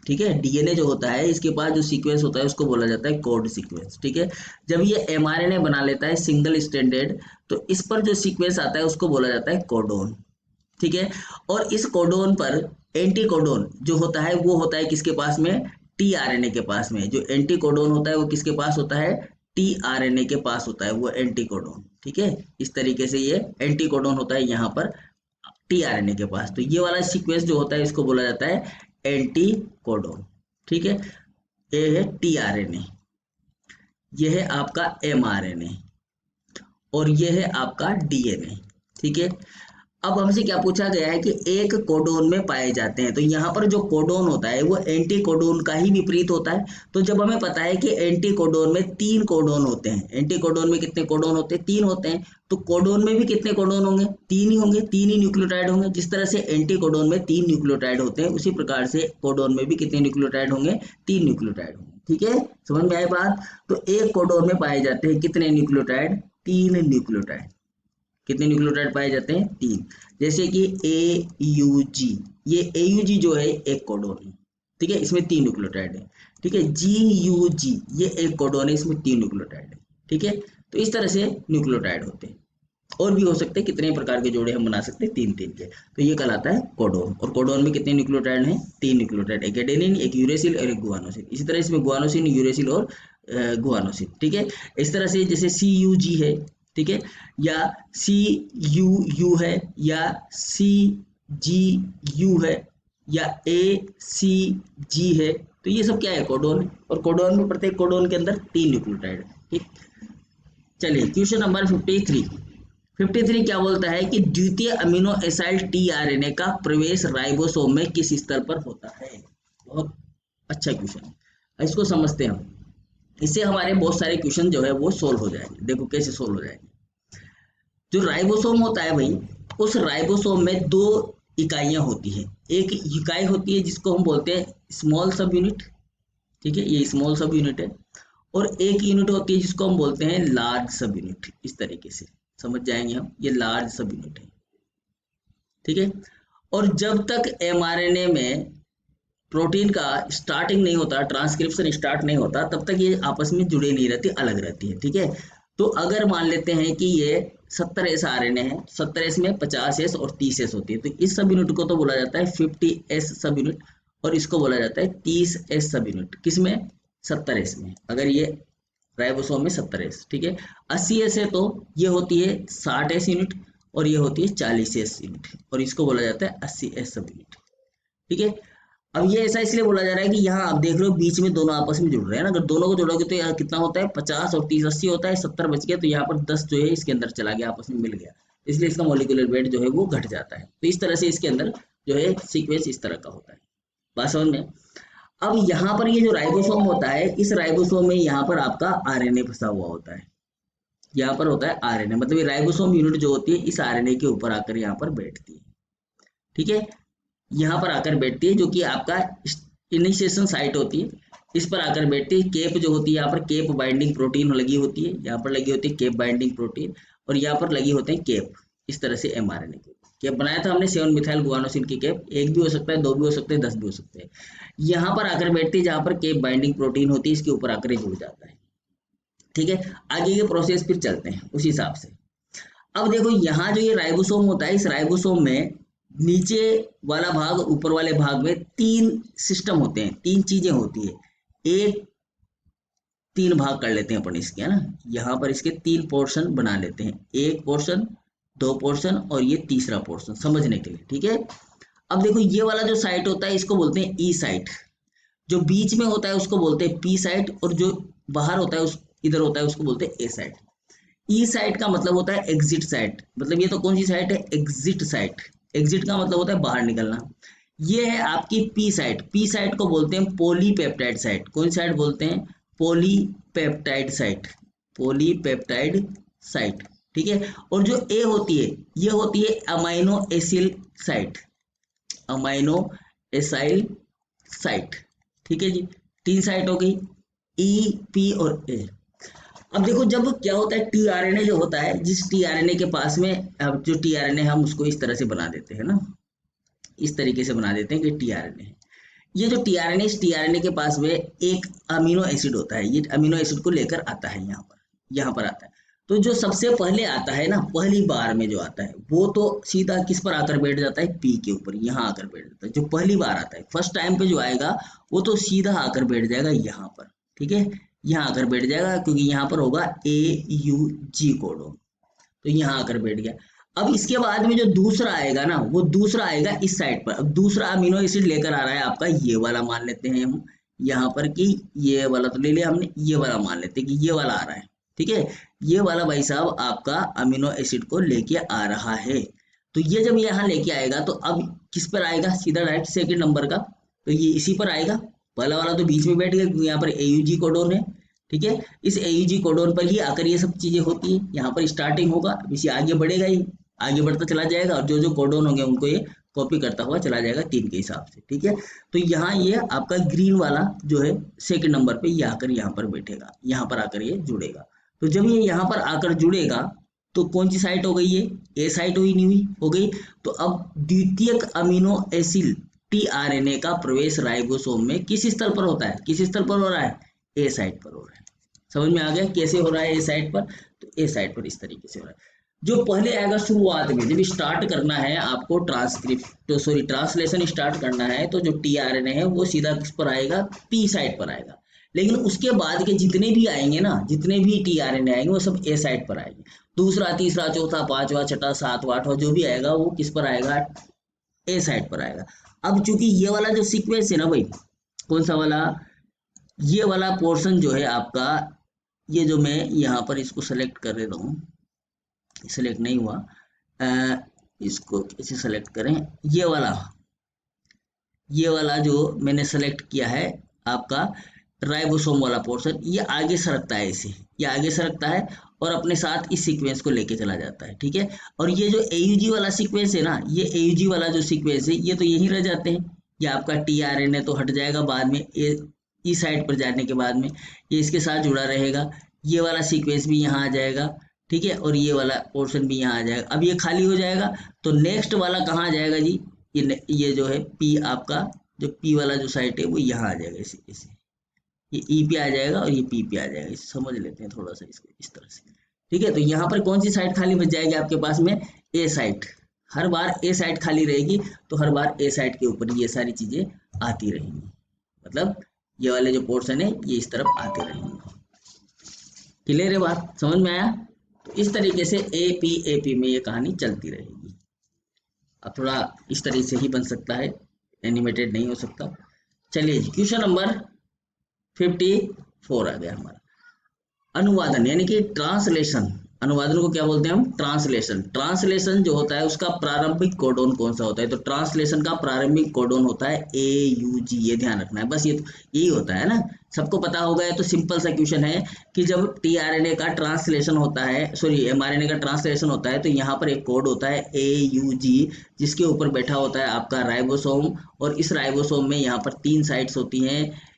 ठीक है। डीएनए जो होता है इसके पास जो सीक्वेंस होता है उसको बोला जाता है कोड सीक्वेंस, ठीक है। जब ये एमआरएनए बना लेता है सिंगल स्ट्रैंडेड, तो इस पर जो सीक्वेंस आता है उसको बोला जाता है कोडोन, ठीक है। और इस कोडोन पर एंटी कोडोन जो होता है वो होता है किसके पास में? टीआरएनए के पास में। जो एंटी कोडोन होता है वो किसके पास होता है? टीआरएनए के पास होता है वो एंटी कोडोन, ठीक है। इस तरीके से ये एंटी कोडोन होता है यहाँ पर टीआरएनए के पास। तो ये वाला सीक्वेंस जो होता है इसको बोला जाता है एंटी कोडोन, ठीक है। ये है टीआरएनए, ये है आपका एमआरएनए, और ये है आपका डीएनए, ठीक है। अब हमसे क्या पूछा गया है कि एक कोडोन में पाए जाते हैं, तो यहाँ पर जो कोडोन होता है वो एंटी कोडोन का ही विपरीत होता है। तो जब हमें पता है कि एंटी कोडोन में 3 कोडोन होते हैं, एंटी कोडोन में कितने कोडोन होते हैं, 3 होते हैं, तो कोडोन में भी कितने कोडोन होंगे, 3 ही होंगे, 3 ही न्यूक्लियोटाइड होंगे। जिस तरह से एंटी कोडोन में 3 न्यूक्लियोटाइड होते हैं, उसी प्रकार से कोडोन में भी कितने न्यूक्लियोटाइड होंगे, 3 न्यूक्लियोटाइड होंगे। ठीक है, समझ में आई बात। तो एक कोडोन में पाए जाते हैं कितने न्यूक्लियोटाइड, 3 न्यूक्लियोटाइड। कितने न्यूक्लियोटाइड पाए जाते हैं, 3। जैसे कि AUG, ये AUG जो है एक कोडोन है, ठीक है, इसमें 3 न्यूक्लियोटाइड है। ठीक है, GUG ये एक कोडोन है, इसमें 3 न्यूक्लियोटाइड है। ठीक है, तो इस तरह से न्यूक्लियोटाइड होते हैं। और भी हो सकते हैं, कितने प्रकार के जोड़े हम बना सकते हैं, 3-3 के। तो ये कहलाता है कोडोन। और कोडोन में कितने न्यूक्लियोटाइड हैं, 3 न्यूक्लियोटाइड, एक एडेनिन, एक यूरेसिल और एक गुआनोसिन। इसी तरह इसमें गुआनोसिन, यूरेसिल और गुआनोसिन। ठीक है, इस तरह से जैसे CUG है, ठीक है, या CUU है, या CGU है, या ACG है, तो ये सब क्या है, कोडोन है। और कोडोन में प्रत्येक कोडोन के अंदर 3 न्यूक्लियोटाइड है। ठीक, चलिए क्वेश्चन नंबर 53 क्या बोलता है कि द्वितीय अमीनो एसिड tRNA का प्रवेश राइबोसोम में किस स्तर पर होता है। बहुत अच्छा क्वेश्चन है, इसको समझते हैं हम। इससे हमारे बहुत सारे क्वेश्चन जो है वो सोल्व हो जाएंगे। देखो कैसे सोल्व हो जाएंगे। जो राइबोसोम होता है भाई, उस राइबोसोम में 2 इकाइयां होती हैं। एक इकाई होती है जिसको हम बोलते हैं स्मॉल सब यूनिट, ठीक है, ये स्मॉल सब यूनिट है। और एक यूनिट होती है जिसको हम बोलते हैं लार्ज सब यूनिट। इस तरीके से समझ जाएंगे हम, ये लार्ज सब यूनिट है। ठीक है, और जब तक mRNA में प्रोटीन का स्टार्टिंग नहीं होता, ट्रांसक्रिप्शन स्टार्ट नहीं होता, तब तक ये आपस में जुड़े नहीं रहती, अलग रहती है। ठीक है, तो अगर मान लेते हैं कि ये 70S RNA है, 70S में 50S और 30S होती है, तो इस सब यूनिट को तो बोला जाता है 50S सब यूनिट, और इसको बोला जाता है 30S सब यूनिट। किसमें, 70S में। अगर ये राइबोसोम में 70S, ठीक है, 80S है तो ये होती है 60S यूनिट, और ये होती है 40S यूनिट, और इसको बोला जाता है 80S सब यूनिट। ठीक है, अब ये ऐसा इसलिए बोला जा रहा है कि यहाँ आप देख रहे हो बीच में दोनों आपस में जुड़ रहे हैं ना। अगर दोनों को जोड़ोगे तो यहाँ कितना होता है, 50 और 30 80 होता है, 70 बच गया, तो यहाँ पर 10 जो है इसके अंदर चला गया, आपस में मिल गया, इसलिए इसका मॉलिक्यूलर वेट जो है वो घट जाता है। तो इस तरह से इसके अंदर जो है सीक्वेंस इस तरह का होता है। बात समझ में। अब यहाँ पर ये जो राइबोसोम होता है, इस राइबोसोम में यहाँ पर आपका RNA फंसा हुआ होता है। यहाँ पर होता है RNA, मतलब ये राइबोसोम यूनिट जो होती है इस RNA के ऊपर आकर यहाँ पर बैठती है। ठीक है, यहाँ पर आकर बैठती है, जो कि आपका इनिशिएशन साइट होती है, इस पर आकर बैठती है। केप जो होती है, यहाँ पर केप बाइंडिंग प्रोटीन लगी होती है, यहाँ पर लगी होती है केप बाइंडिंग प्रोटीन, और यहाँ पर लगी होते हैं केप। इस तरह से mRNA के केप बनाया था हमने 7 मिथाइल गुआनोसिन की केप, एक भी हो सकता है, 2 भी हो सकते हैं, 10 भी हो सकते हैं। यहाँ पर आकर बैठती है जहाँ पर केप बाइंडिंग प्रोटीन होती है, इसके ऊपर आकर जुड़ जाता है। ठीक है, आगे के प्रोसेस फिर चलते हैं उस हिसाब से। अब देखो यहाँ जो ये राइबोसोम होता है, इस राइबोसोम में नीचे वाला भाग, ऊपर वाले भाग में 3 सिस्टम होते हैं, 3 चीजें होती है। एक 3 भाग कर लेते हैं अपन इसके, है ना, यहाँ पर इसके 3 पोर्शन बना लेते हैं, एक पोर्शन, 2 पोर्शन और ये तीसरा पोर्शन, समझने के लिए। ठीक है, अब देखो ये वाला जो साइट होता है इसको बोलते हैं ई साइट, जो बीच में होता है उसको बोलते हैं पी साइट, और जो बाहर होता है उस इधर होता है उसको बोलते हैं ए साइट। ई साइट का मतलब होता है एग्जिट साइट, मतलब ये तो कौन सी साइट है, एग्जिट साइट। एग्जिट का मतलब होता है बाहर निकलना। ये है आपकी पी साइट, पी साइट को बोलते हैं पॉलीपेप्टाइड साइट। कौन सी साइट बोलते हैं, पॉलीपेप्टाइड साइट, पॉलीपेप्टाइड साइट। ठीक है, और जो ए होती है ये होती है amino acyl site, amino acyl site. ठीक है जी, 3 साइट हो गई, ई, पी और ए। अब देखो जब क्या होता है, tRNA जो होता है, जिस tRNA के पास में, अब जो tRNA हम उसको इस तरह से बना देते हैं ना, इस तरीके से बना देते हैं कि tRNA है। ये जो tRNA, इस tRNA के पास में एक अमीनो एसिड होता है, ये अमीनो एसिड को लेकर आता है यहाँ पर आता है। तो जो सबसे पहले आता है ना, पहली बार में जो आता है, वो तो सीधा किस पर आकर बैठ जाता है, पी के ऊपर, यहाँ आकर बैठ जाता है। जो पहली बार आता है, फर्स्ट टाइम पे जो आएगा, वो तो सीधा आकर बैठ जाएगा यहाँ पर। ठीक है, यहाँ आकर बैठ जाएगा, क्योंकि यहाँ पर होगा AUG कोडोन, तो यहाँ आकर बैठ गया। अब इसके बाद में जो दूसरा आएगा ना, वो दूसरा आएगा इस साइड पर। अब दूसरा अमीनो एसिड लेकर आ रहा है आपका, ये वाला मान लेते हैं हम यहाँ पर, कि ये वाला तो ले लिया हमने, ये वाला मान लेते हैं कि ये वाला आ रहा है। ठीक है, ये वाला भाई साहब आपका अमीनो एसिड को लेके आ रहा है। तो ये जब यहाँ लेके आएगा तो अब किस पर आएगा, सीधा डायरेक्ट सेकंड नंबर का, तो ये इसी पर आएगा। पहला वाला तो बीच में बैठ गया क्योंकि यहाँ पर AUG कोडोन है, ठीक है। इस AUG कोडोन पर ही आकर ये सब चीजें होती है। यहाँ पर स्टार्टिंग होगा, इसे आगे बढ़ेगा ही, आगे बढ़ता चला जाएगा और जो जो कोडोन होंगे उनको ये कॉपी करता हुआ चला जाएगा 3 के हिसाब से, ठीक है। तो यहाँ ये आपका ग्रीन वाला जो है सेकंड नंबर पे ये आकर यहाँ पर बैठेगा, यहाँ पर आकर ये जुड़ेगा। तो जब ये यहाँ पर आकर जुड़ेगा तो कौन सी साइट हो गई है, ए साइट हुई नहीं हुई, हो गई। तो अब द्वितीयक अमीनो एसिड tRNA का प्रवेश राइबोसोम में किस स्थल पर होता है, किस स्थल पर हो रहा है, ए साइट पर हो रहा है। समझ में आ गया कैसे हो रहा है ए साइट पर, तो ए साइट पर इस तरीके से हो रहा है। जो पहले आएगा शुरुआत में, जब स्टार्ट करना है आपको ट्रांसलेशन स्टार्ट करना है, तो जो tRNA है वो सीधा किस पर आएगा, पी साइट पर आएगा। लेकिन उसके बाद के जितने भी आएंगे ना, जितने भी tRNA आएंगे वो सब ए साइट पर आएंगे। दूसरा, तीसरा, चौथा, पांचवा, छठा, सातवां, आठवां जो भी आएगा वो किस पर आएगा, ए साइट पर आएगा। अब चूंकि ये वाला जो सीक्वेंस है ना भाई, कौन सा वाला, ये वाला पोर्शन जो है आपका, ये जो मैं यहाँ पर इसको सेलेक्ट कर देता हूँ, सेलेक्ट नहीं हुआ, इसको कैसे सेलेक्ट करें, ये वाला जो मैंने सेलेक्ट किया है आपका राइबोसोम वाला पोर्शन, ये आगे सरकता है, इसे ये आगे सरकता है और अपने साथ इस सीक्वेंस को लेके चला जाता है, ठीक है। और ये जो AUG वाला सीक्वेंस है ना, ये AUG वाला जो सीक्वेंस है ये तो यहीं रह जाते हैं। ये आपका tRNA तो हट जाएगा बाद में, ई साइड पर जाने के बाद में ये इसके साथ जुड़ा रहेगा, ये वाला सीक्वेंस भी यहाँ आ जाएगा, ठीक है, और ये वाला पोर्शन भी यहाँ आ जाएगा। अब ये खाली हो जाएगा तो नेक्स्ट वाला कहाँ आ जाएगा जी, ये जो है P, आपका जो P वाला जो साइट है वो यहाँ आ जाएगा, इसे ये E पे आ जाएगा और ये P पे आ जाएगा। इसे समझ लेते हैं थोड़ा सा इसको इस तरह से, ठीक है। तो यहाँ पर कौन सी साइट खाली बच जाएगी आपके पास में, ए साइट। हर बार ए साइट खाली रहेगी तो हर बार ए साइट के ऊपर ये सारी चीजें आती रहेंगी, मतलब ये वाले जो पोर्शन है ये इस तरफ आते रहेंगे। क्लियर है बात, समझ में आया। तो इस तरीके से AP में ये कहानी चलती रहेगी। अब थोड़ा इस तरीके से ही बन सकता है, एनिमेटेड नहीं हो सकता। चलिए क्वेश्चन नंबर 54 आ गया हमारा, अनुवादन यानी कि ट्रांसलेशन। अनुवादन को क्या बोलते हैं हम, ट्रांसलेशन। ट्रांसलेशन जो होता है उसका प्रारंभिक कोडोन कौन सा होता है, तो ट्रांसलेशन का प्रारंभिक कोडोन होता है AUG, ये ध्यान रखना है बस, ये यही होता है ना, सबको पता होगा। ये तो सिंपल सा क्वेश्चन है कि जब tRNA का ट्रांसलेशन होता है, सॉरी mRNA का ट्रांसलेशन होता है, तो यहाँ पर एक कोड होता है AUG, जिसके ऊपर बैठा होता है आपका राइबोसोम, और इस राइबोसोम में यहाँ पर 3 साइट्स होती हैं,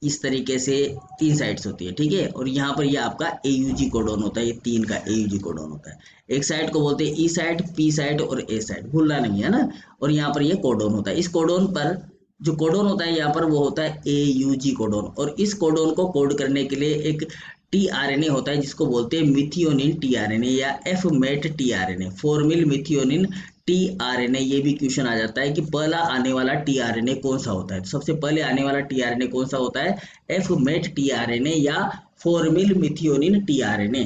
इस तरीके से 3 साइट्स होती है, ठीक है। और यहाँ पर ये आपका AUG कोडोन होता है, ये 3 का AUG कोडोन होता है। एक साइट को बोलते हैं E साइट, P साइट और A साइट, भूलना नहीं है ना। और यहाँ पर ये कोडोन होता है, इस कोडोन पर जो कोडोन होता है यहाँ पर वो होता है AUG कोडोन, और इस कोडोन को कोड करने के लिए एक tRNA होता है जिसको बोलते हैं मिथियोनिन tRNA या F-MET tRNA, formal methionine tRNA। ये भी क्वेश्चन आ जाता है कि पहला आने वाला tRNA कौन सा होता है, तो सबसे पहले आने वाला tRNA कौन सा होता है, F-MET tRNA या फॉर्मिल मिथियोनिन tRNA।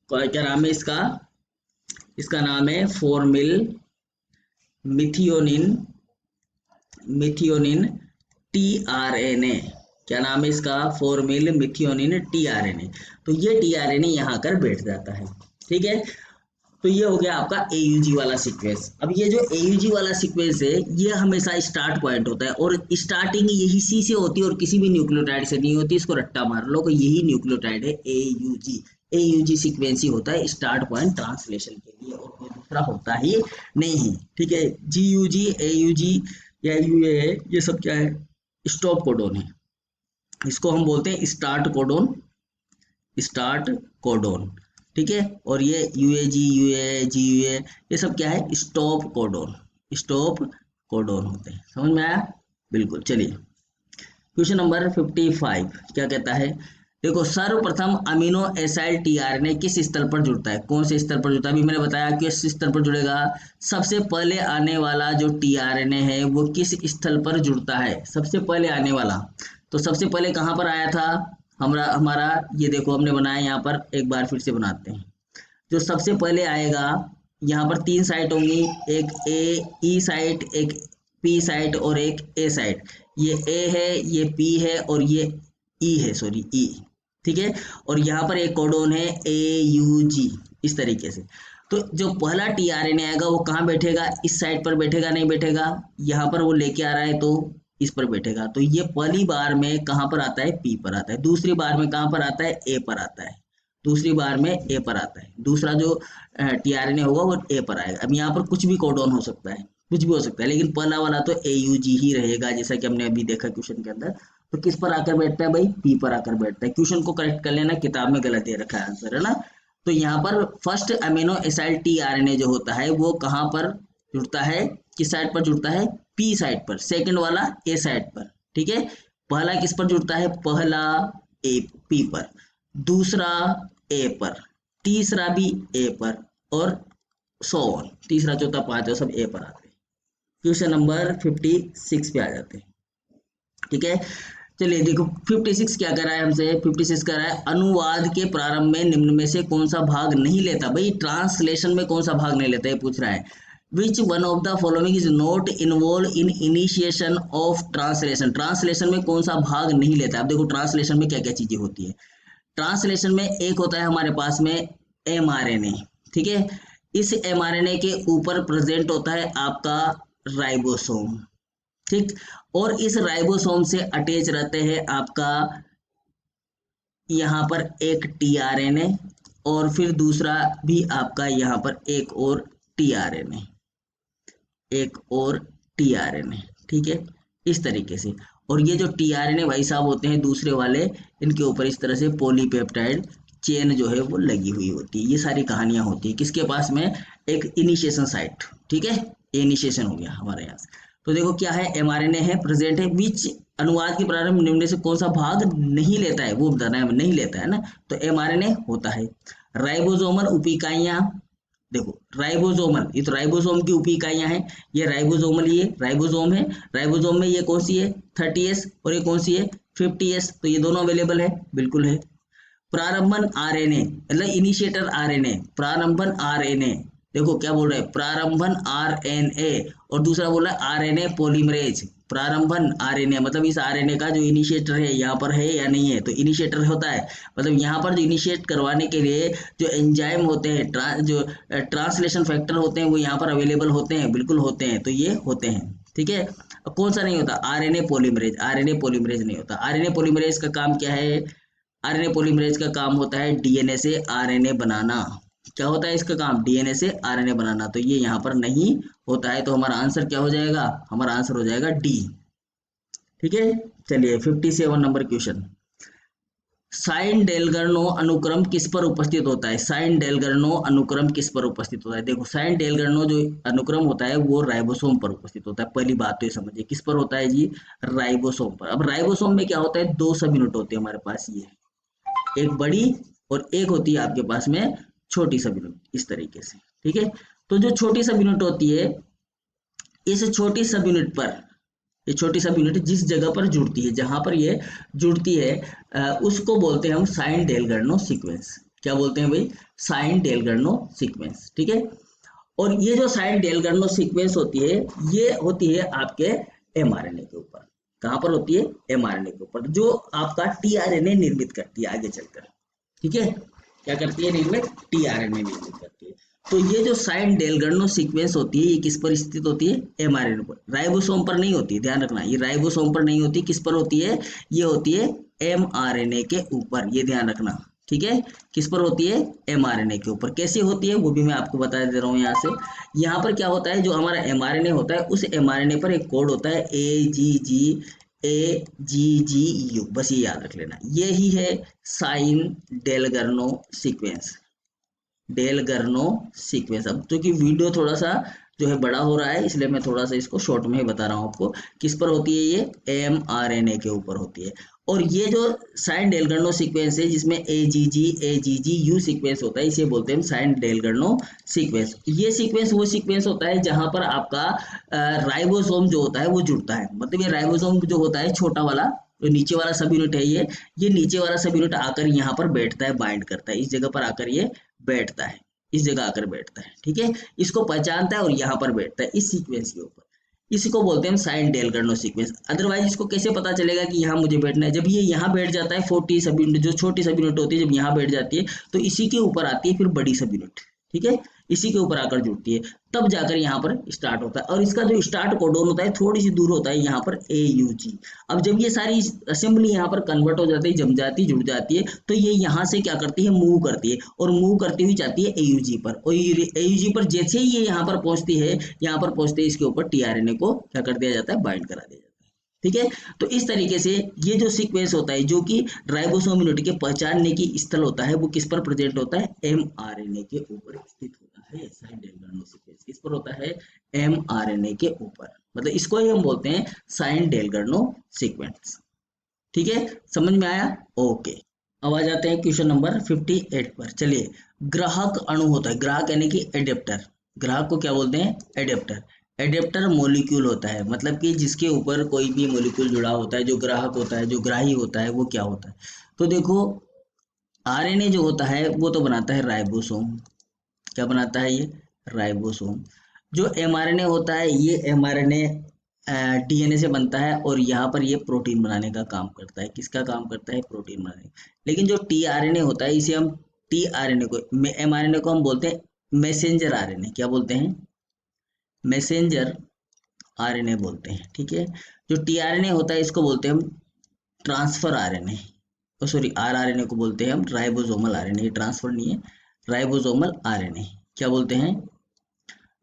क्या नाम है इसका, इसका नाम है फॉर्मिल मिथियोनिन tRNA। क्या नाम है इसका, फॉर्मिल मिथियोनिन tRNA। तो ये tRNA यहाँ कर बैठ जाता है, ठीक है। तो ये हो गया आपका AUG वाला सीक्वेंस। अब ये जो AUG वाला सीक्वेंस है ये हमेशा स्टार्ट पॉइंट होता है, और स्टार्टिंग यही सी से होती है और किसी भी न्यूक्लियोटाइड से नहीं होती, इसको रट्टा मार लो कि यही न्यूक्लियोटाइड है AUG सीक्वेंस ही होता है स्टार्ट पॉइंट ट्रांसलेशन के लिए, और कोई दूसरा होता ही नहीं है, ठीक है। GUG, AUG या UA, ये सब क्या है, स्टॉप कोडोन है। इसको हम बोलते हैं स्टार्ट कोडोन, ठीक है। और ये UAG, UA, GUA ये सब क्या है, स्टॉप कोडोन होते हैं। समझ में आया, बिल्कुल। चलिए क्वेश्चन नंबर 55 क्या कहता है, देखो सर्वप्रथम अमीनो एसिड tRNA किस स्तर पर जुड़ता है, कौन से स्तर पर जुड़ता है, अभी मैंने बताया किस स्तर पर जुड़ेगा। सबसे पहले आने वाला जो tRNA है वो किस स्थल पर जुड़ता है, सबसे पहले आने वाला, तो सबसे पहले कहाँ पर आया था हमारा ये देखो हमने बनाया, यहाँ पर एक बार फिर से बनाते हैं। जो सबसे पहले आएगा यहाँ पर 3 साइट होंगी, एक E साइट, एक P साइट और एक A साइट। ये A है, ये P है और ये E है, सॉरी E, ठीक है। और यहाँ पर एक कोडोन है AUG, इस तरीके से। तो जो पहला टीआरएनए आएगा वो कहाँ बैठेगा, इस साइड पर बैठेगा, नहीं बैठेगा, यहाँ पर वो लेके आ रहा है तो इस पर बैठेगा। तो ये पहली बार में कहाँ पर आता है, पी पर आता है। दूसरी बार में कहाँ पर आता है, ए पर आता है। दूसरी बार में ए पर आता है। दूसरा जो टीआरएनए होगा वो ए पर आएगा। अब यहाँ पर कुछ भी कोडॉन हो सकता है, कुछ भी हो सकता है, लेकिन पहला वाला तो AUG ही रहेगा, जैसा कि हमने अभी देखा क्वेश्चन के अंदर। तो किस पर आकर बैठता है भाई, पी पर आकर बैठता है। क्वेश्चन को करेक्ट कर लेना, किताब में गलत दे रखा है आंसर, है ना। तो यहाँ पर फर्स्ट अमीनो एसाइड टीआरएनए जो होता है वो कहाँ पर जुड़ता है, किस साइड पर जुड़ता है, पी साइड पर। सेकंड वाला ए साइड पर, ठीक है। पहला किस पर जुड़ता है, पहला ए पी पर, दूसरा ए पर, तीसरा भी ए पर, और सो ऑन, तीसरा चौथा पांचवा सब ए पर आते हैं। क्वेश्चन नंबर 56 पे आ जाते हैं, ठीक है। चलिए देखो 56 क्या कर रहा है हमसे, 56 कर रहा है अनुवाद के प्रारंभ में निम्न में से कौन सा भाग नहीं लेता। भाई ट्रांसलेशन में कौन सा भाग नहीं लेता, ये पूछ रहा है। Which one of the following is not involve in initiation of translation. Translation में कौन सा भाग नहीं लेता। अब देखो ट्रांसलेशन में क्या क्या चीजें होती है। ट्रांसलेशन में एक होता है हमारे पास में mRNA, ठीक है। इस mRNA के ऊपर प्रेजेंट होता है आपका राइबोसोम, ठीक। और इस राइबोसोम से अटैच रहते हैं आपका यहाँ पर एक टीआरएनए, और फिर दूसरा भी आपका यहाँ पर एक और टीआरएनए, एक और टीआरएनए, ठीक है, इस तरीके से। और ये जो टीआरएनए भाई साहब होते हैं दूसरे वाले, इनके ऊपर इस तरह से पॉलीपेप्टाइड चेन जो है वो लगी हुई होती है। ये सारी कहानियां होती है किसके पास में, एक इनिशिएशन साइट, ठीक है। ये इनिशिएशन हो गया हमारे यहाँ से। तो देखो क्या है, mRNA है, प्रेजेंट है। विच अनुवाद के प्रारंभ निम्न से कौन सा भाग नहीं लेता है, वो बताना है, नहीं लेता है ना। तो mRNA होता है। राइबोसोमल उपिकाइयां, देखो राइबोसोमल, ये तो राइबोसोम की उप इकाइयां हैं। ये राइबोसोमल, ये राइबोसोम है। राइबोसोम में ये कौन सी है, 30S, और ये कौन सी है, 50S। तो ये दोनों अवेलेबल है, बिल्कुल है। प्रारंभन आरएनए मतलब इनिशिएटर आरएनए, प्रारंभन आरएनए, देखो क्या बोल रहे हैं, प्रारंभन आरएनए, और दूसरा बोला आरएनए पॉलीमरेज। प्रारंभन आरएनए मतलब इस आरएनए का जो इनिशिएटर है यहाँ पर है या नहीं है, तो इनिशिएटर होता है। मतलब यहाँ पर जो इनिशिएट करवाने के लिए जो एंजाइम होते हैं, जो ट्रांसलेशन फैक्टर होते हैं, वो यहाँ पर अवेलेबल होते हैं, बिल्कुल होते हैं। तो ये होते हैं, ठीक है। कौन सा नहीं होता, आरएनए पॉलीमरेज। आरएनए पॉलीमरेज नहीं होता। आरएनए पॉलीमरेज का काम क्या है, आरएनए पॉलीमरेज का काम होता है डीएनए से आरएनए बनाना। क्या होता है इसका काम, डीएनए से आरएनए बनाना। तो ये यहाँ पर नहीं होता है। तो हमारा आंसर क्या हो जाएगा, हमारा आंसर हो जाएगा डी, ठीक है। चलिए 57 नंबर क्वेश्चन, साइन डेलगर्नो अनुक्रम किस पर उपस्थित होता है। साइन डेलगर्नो अनुक्रम किस पर उपस्थित होता है। देखो साइन डेलगर्नो जो अनुक्रम होता है वो राइबोसोम पर उपस्थित होता है। पहली बात तो ये समझिए, किस पर होता है जी, राइबोसोम पर। अब राइबोसोम में क्या होता है, दो सब यूनिट होते हैं हमारे पास, ये एक बड़ी और एक होती है आपके पास में छोटी सब यूनिट, इस तरीके से, ठीक है। तो जो छोटी सब यूनिट होती है, इस छोटी सब यूनिट पर, ये छोटी सब यूनिट जिस जगह पर जुड़ती है, जहां पर ये जुड़ती है, उसको बोलते हैं हम साइन डेलगर्नो सीक्वेंस। क्या बोलते हैं भाई, साइन डेलगर्नो सीक्वेंस, ठीक है। और ये जो साइन डेलगर्नो सीक्वेंस होती है, ये होती है आपके mRNA के ऊपर। कहां पर होती है, mRNA के ऊपर, जो आपका टीआरएनए निर्मित करती है आगे चलकर, ठीक है। क्या करती है, निर्मित, टीआरएनए निर्मित करती है। तो ये जो साइन डेलगर्नो सीक्वेंस होती है, ये किस पर स्थित होती है, mRNA पर। राइबोसोम पर नहीं होती, ध्यान रखना, ये राइबोसोम पर नहीं होती, किस पर होती है, ये होती है mRNA के ऊपर, ये ध्यान रखना, ठीक है। किस पर होती है, mRNA के ऊपर। कैसे होती है वो भी मैं आपको बता दे रहा हूँ यहाँ से। यहाँ पर क्या होता है, जो हमारा mRNA होता है, उस mRNA पर एक कोड होता है AGGU, बस ये याद रख लेना। ये ही है साइन डेलगर्नो सीक्वेंस, डेलगर्नो सीक्वेंस। अब क्योंकि वीडियो थोड़ा सा जो है बड़ा हो रहा है, इसलिए मैं थोड़ा सा इसको शॉर्ट में ही बता रहा हूँ आपको। किस पर होती है, ये mRNA के ऊपर होती है। और ये जो साइन डेलगर्नो सीक्वेंस है, जिसमें AGGU सीक्वेंस होता है, इसे बोलते हैं साइन डेलगर्नो सीक्वेंस। ये सीक्वेंस वो सीक्वेंस होता है जहां पर आपका राइबोसोम जो होता है वो जुड़ता है। मतलब ये राइबोसोम जो होता है छोटा वाला, जो नीचे वाला सब यूनिट है, ये नीचे वाला सब यूनिट आकर यहाँ पर बैठता है, बाइंड करता है, इस जगह पर आकर ये बैठता है, इस जगह आकर बैठता है, ठीक है। इसको पहचानता है और यहाँ पर बैठता है, इस सीक्वेंस के ऊपर। इसको बोलते हैं साइन डेलगर्नो सीक्वेंस। अदरवाइज इसको कैसे पता चलेगा कि यहाँ मुझे बैठना है, जब ये यहाँ बैठ जाता है, 40 सब यूनिट, जो छोटी सब यूनिट होती है, जब यहाँ बैठ जाती है, तो इसी के ऊपर आती है फिर बड़ी सब यूनिट, ठीक है, इसी के ऊपर आकर जुड़ती है, तब जाकर यहाँ पर स्टार्ट होता है। और इसका जो स्टार्ट कोडोन होता है थोड़ी सी दूर होता है यहाँ पर AUG। अब जब ये सारी असेंबली यहाँ पर कन्वर्ट हो जाती है, जम जाती जुड़ जाती है, तो ये यहाँ से क्या करती है, मूव करती है, और मूव करती हुई जाती है AUG पर, और AUG पर जैसे ही ये यहाँ पर पहुंचती है, यहाँ पर पहुंचते ही इसके ऊपर tRNA को क्या कर दिया जाता है, बाइंड करा दिया जाता है। ठीक है, तो इस तरीके से ये जो सीक्वेंस होता है, जो कि राइबोसोम यूनिट के पहचानने की स्थल होता है, वो किस पर प्रेजेंट होता है, mRNA के ऊपर स्थित होता है। साइन डेलगार्नो सीक्वेंस किस पर होता है, mRNA के ऊपर, मतलब इसको ही हम बोलते हैं साइन डेलगार्नो सीक्वेंस। ठीक है, समझ में आया? ओके, अब आ जाते हैं क्वेश्चन नंबर 58 पर। चलिए, ग्राहक अणु होता है, ग्राहक यानी कि एडेप्टर, ग्राहक को क्या बोलते हैं, एडेप्टर। एडेप्टर मॉलिक्यूल होता है, मतलब कि जिसके ऊपर कोई भी मॉलिक्यूल जुड़ा होता है, जो ग्राहक होता है, जो ग्राही होता है, वो क्या होता है। तो देखो, आरएनए जो होता है वो तो बनाता है राइबोसोम, क्या बनाता है ये, राइबोसोम। जो एमआरएनए होता है, ये एमआरएनए डीएनए से बनता है, और यहाँ पर ये प्रोटीन बनाने का काम करता है। किसका काम करता है, प्रोटीन बनाने। लेकिन जो टीआरएनए होता है, इसे हम टीआरएनए को, एमआरएनए को हम बोलते हैं मैसेंजर आरएनए। क्या बोलते हैं, मैसेंजर आरएनए बोलते हैं। ठीक है, जो टीआरएनए होता है इसको बोलते हैं हम ट्रांसफर आरएनए, सॉरी आरआरएनए को बोलते हैं हम राइबोसोमल आरएनए। ट्रांसफर नहीं है, राइबोसोमल आरएनए। क्या बोलते हैं,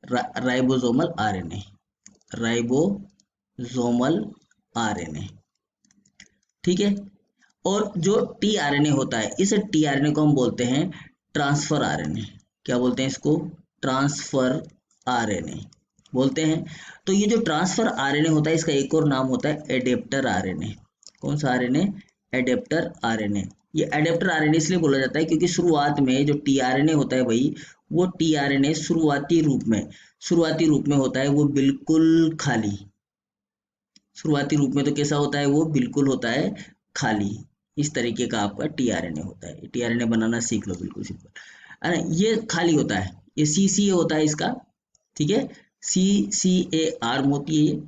राइबोसोमल आरएनए, राइबोसोमल आरएनए। ठीक है, और जो टीआरएनए होता है, इस टीआरएनए को हम बोलते हैं ट्रांसफर आरएनए। क्या बोलते हैं इसको, ट्रांसफर आरएनए बोलते हैं। तो ये जो ट्रांसफर आरएनए होता है, इसका एक और नाम होता है एडेप्टर आरएनए। कौन सा आरएनए, एडेप्टर आरएनए। ये एडेप्टर आरएनए इसलिए बोला जाता है क्योंकि शुरुआत में जो टीआरएनए होता है भाई, वो टीआरएनए शुरुआती रूप में होता है वो बिल्कुल खाली। शुरुआती रूप में तो कैसा होता है, वो बिल्कुल होता है खाली। इस तरीके का आपका टीआरएनए होता है। टीआरएनए बनाना सीख लो, बिल्कुल सिंपल है ना। ये खाली होता है, ये CCA होता है इसका। ठीक है, CCA आर्म होती है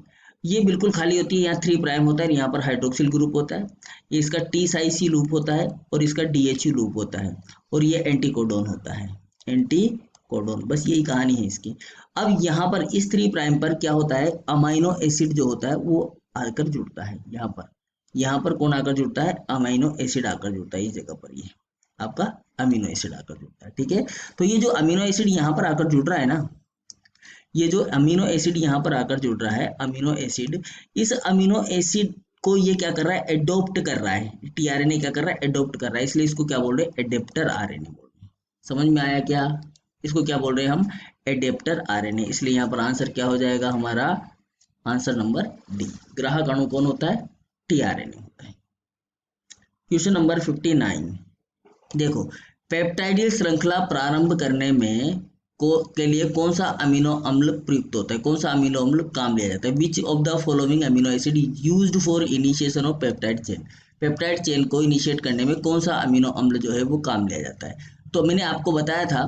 ये बिल्कुल खाली होती है। यहाँ 3 प्राइम होता है, यहाँ पर हाइड्रोक्सिल ग्रुप होता है। ये इसका T-Sci-C लूप होता है, और इसका DHU लूप होता है, और ये एंटीकोडोन होता है, एंटीकोडोन। बस यही कहानी है इसकी। अब यहाँ पर इस 3 प्राइम पर क्या होता है, अमाइनो एसिड जो होता है वो आकर जुड़ता है। यहाँ पर कौन आकर जुड़ता है, अमाइनो एसिड आकर जुड़ता है। इस जगह पर ये आपका अमीनो एसिड आकर जुड़ता है। ठीक है, तो ये जो अमीनो एसिड यहाँ पर आकर जुड़ रहा है ना, ये जो अमीनो एसिड यहाँ पर आकर जुड़ रहा है, अमीनो एसिड, इस अमीनो एसिड को ये क्या कर रहा है, एडोप्ट कर रहा है। टीआरएनए क्या कर रहा है, एडोप्ट कर रहा है, इसलिए इसको क्या बोल रहे हैं, एडेप्टर आरएनए बोल रहे हैं। समझ में आया क्या, इसको क्या बोल रहे हैं हम, एडेप्टर आरएनए। इसलिए यहाँ पर आंसर क्या हो जाएगा हमारा, आंसर नंबर डी। ग्राहक अणु कौन होता है, टीआरएनए होता है। क्वेश्चन नंबर 59, देखो, पेप्टाइडिल श्रृंखला प्रारंभ करने में के लिए कौन सा अमीनो अम्ल प्रयुक्त होता है, कौन सा अमीनो अम्ल काम लिया जाता है। विच of the following amino acid used for initiation of peptide chain. Peptide chain को इनिशिएट करने में कौन सा अमीनो अम्ल जो है वो काम लिया जाता है। तो मैंने आपको बताया था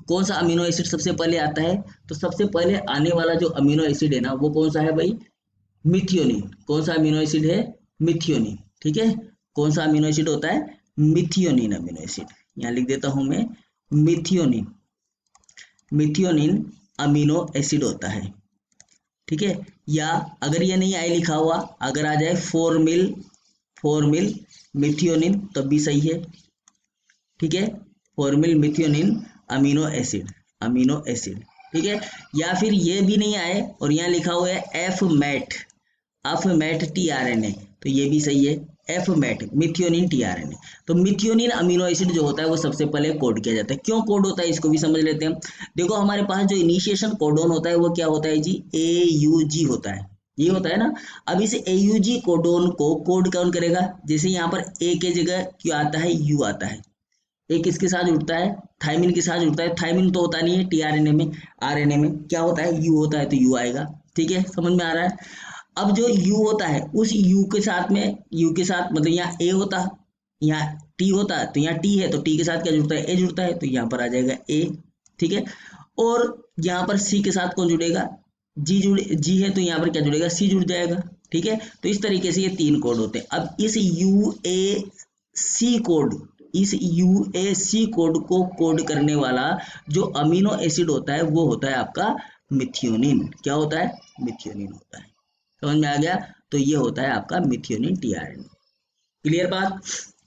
कौन सा अमीनो एसिड सबसे पहले आता है। तो सबसे पहले आने वाला जो अमीनो एसिड है ना, वो कौन सा है भाई, मिथियोनिन। कौन सा अमीनो एसिड है, मिथियोनिन। ठीक है, कौन सा अमीनो एसिड होता है, मिथियोनिन अमीनो एसिड। यहाँ लिख देता हूं मैं, मिथियोनिन। मिथियोनिन अमीनो एसिड होता है। ठीक है, या अगर ये नहीं आए लिखा हुआ, अगर आ जाए फॉर्मिल मिथियोनिन तब भी सही है। ठीक है, फॉर्मिल मिथियोनिन अमीनो एसिड। ठीक है, या फिर ये भी नहीं आए और यहाँ लिखा हुआ है एफ मैट टीआरएनए, तो ये भी सही है, एफ मैट मिथियोनिन टीआरएनए। तो मिथियोनिन अमीनो एसिड जो होता है वो सबसे पहले कोड किया जाता है। क्यों कोड होता है इसको भी समझ लेते हैं। देखो, हमारे पास जो इनिशिएशन कोडोन होता है वो क्या होता है जी, AUG होता है, ये होता है ना। अब इस AUG कोडोन को कोड कौन करेगा, जैसे यहाँ पर A के जगह क्या आता है, U आता है। ए किसके साथ जुड़ता है, थाइमिन के साथ जुड़ता है। थाइमिन तो होता नहीं है टीआरएनए में, आरएनए में क्या होता है, यू होता है, तो यू आएगा। ठीक है, समझ में आ रहा है। अब जो यू होता है, उस यू के साथ मतलब यहाँ ए होता, यहाँ टी होता, तो यहाँ टी है, तो टी के साथ क्या जुड़ता है, ए जुड़ता है, तो यहाँ पर आ जाएगा ए। ठीक है, और यहाँ पर सी के साथ कौन जुड़ेगा, जी है, तो यहाँ पर क्या जुड़ेगा, सी जुड़ जाएगा। ठीक है, तो इस तरीके से ये 3 कोड होते हैं। अब इस UAC कोड इस यूएसी कोड को कोड करने वाला जो अमीनो एसिड होता है वो होता है आपका मिथियोनिन। क्या होता है? मिथियोनिन होता है। समझ में आ गया? तो ये होता है आपका मिथियोनिन टीआरएनए। क्लियर बात?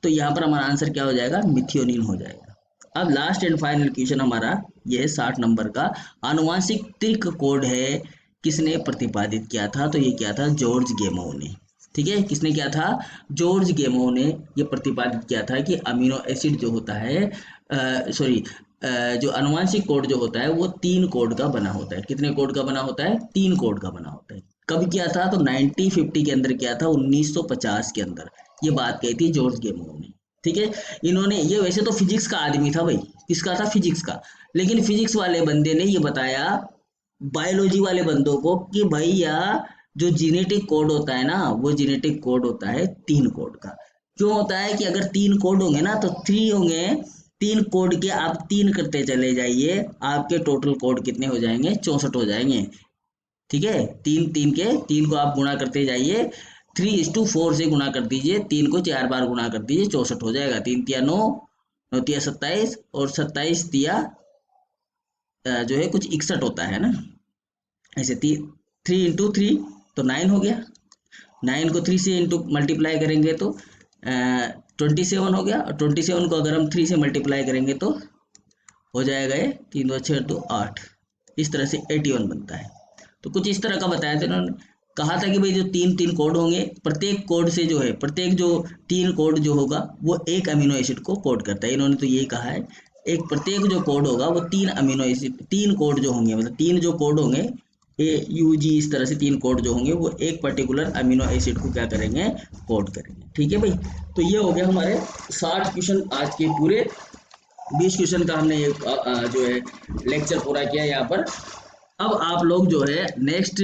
तो यहाँ पर हमारा आंसर क्या हो जाएगा? मिथियोनिन हो जाएगा। अब लास्ट एंड फाइनल क्वेश्चन हमारा ये है 60 नंबर का। आनुवांशिक तर्क कोड है, किसने प्रतिपादित किया था? तो ये क्या था? जॉर्ज गेमो ने। ठीक है, किसने किया था? जॉर्ज गेमो ने ये प्रतिपादित किया था कि अमीनो एसिड जो होता है जो अनुवांशिक कोड जो होता है वो 3 कोड का बना होता है। कितने कोड का बना होता है? 3 कोड का बना होता है। कब किया था? तो 1950 के अंदर किया था, 1950 के अंदर ये बात कही थी जॉर्ज गेमो ने। ठीक है, इन्होंने ये वैसे तो फिजिक्स का आदमी था भाई। किसका था? फिजिक्स का। लेकिन फिजिक्स वाले बंदे ने ये बताया बायोलॉजी वाले बंदों को कि भैया जो जीनेटिक कोड होता है ना, वो जीनेटिक कोड होता है 3 कोड का। क्यों होता है कि अगर 3 कोड होंगे ना तो 3 होंगे, 3 कोड के आप 3 करते चले जाइए, आपके टोटल कोड कितने हो जाएंगे? 64 हो जाएंगे। ठीक है, 3 को आप गुणा करते जाइए, 3:4 से गुणा कर दीजिए, 3 को 4 बार गुणा कर दीजिए, 64 हो जाएगा। 3 तिया 9, 9 तिया 27 और 27 तिया जो है कुछ 61 होता है ना, ऐसे 3 इंटू 3 तो 9 हो गया। 9 को 3 से इंटू मल्टीप्लाई करेंगे तो 27 हो गया, और 27 को अगर हम 3 से मल्टीप्लाई करेंगे तो हो जाएगा ये 3 2 6 2 8, इस तरह से 81 बनता है। तो कुछ इस तरह का बताया था इन्होंने। कहा था कि भाई जो 3 कोड होंगे, प्रत्येक कोड से जो है, प्रत्येक जो 3 कोड जो होगा वो एक अमीनो एसिड को कोड करता है। इन्होंने तो यही कहा है, एक प्रत्येक जो कोड होगा वो 3 अमीनो एसिड, 3 कोड जो होंगे, मतलब 3 जो कोड होंगे AUG, इस तरह से 3 कोड जो होंगे वो एक पर्टिकुलर अमीनो एसिड को क्या करेंगे? कोड करेंगे। ठीक है भाई, तो ये हो गया हमारे 60 क्वेश्चन आज के पूरे। 20 क्वेश्चन का हमने ये जो है लेक्चर पूरा किया यहाँ पर। अब आप लोग जो है नेक्स्ट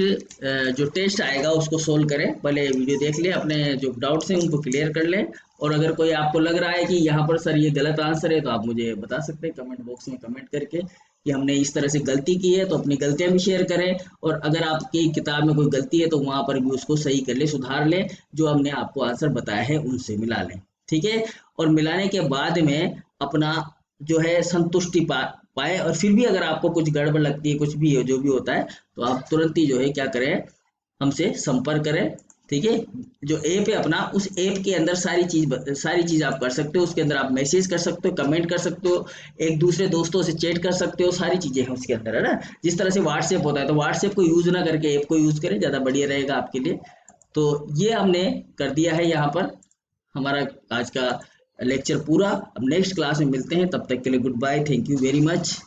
जो टेस्ट आएगा उसको सोल्व करें। पहले वीडियो देख लें, अपने जो डाउट्स हैं उनको क्लियर कर लें, और अगर कोई आपको लग रहा है कि यहाँ पर सर ये गलत आंसर है तो आप मुझे बता सकते हैं कमेंट बॉक्स में कमेंट करके कि हमने इस तरह से गलती की है। तो अपनी गलतियाँ भी शेयर करें, और अगर आपकी किताब में कोई गलती है तो वहाँ पर भी उसको सही कर ले, सुधार लें, जो हमने आपको आंसर बताया है उनसे मिला लें। ठीक है, और मिलाने के बाद में अपना जो है संतुष्टि पाए, और फिर भी अगर आपको कुछ गड़बड़ लगती है, कुछ भी हो, जो भी होता है, तो आप तुरंत ही जो है क्या करें? हमसे संपर्क करें। ठीक है, जो ऐप है अपना, उस ऐप के अंदर सारी चीज आप कर सकते हो। उसके अंदर आप मैसेज कर सकते हो, कमेंट कर सकते हो, एक दूसरे दोस्तों से चैट कर सकते हो, सारी चीजें हैं उसके अंदर, है ना। जिस तरह से व्हाट्सएप होता है, तो व्हाट्सएप को यूज ना करके ऐप को यूज करें, ज्यादा बढ़िया रहेगा आपके लिए। तो ये हमने कर दिया है यहाँ पर हमारा आज का लेक्चर पूरा। अब नेक्स्ट क्लास में मिलते हैं, तब तक के लिए goodbye, thank you very much.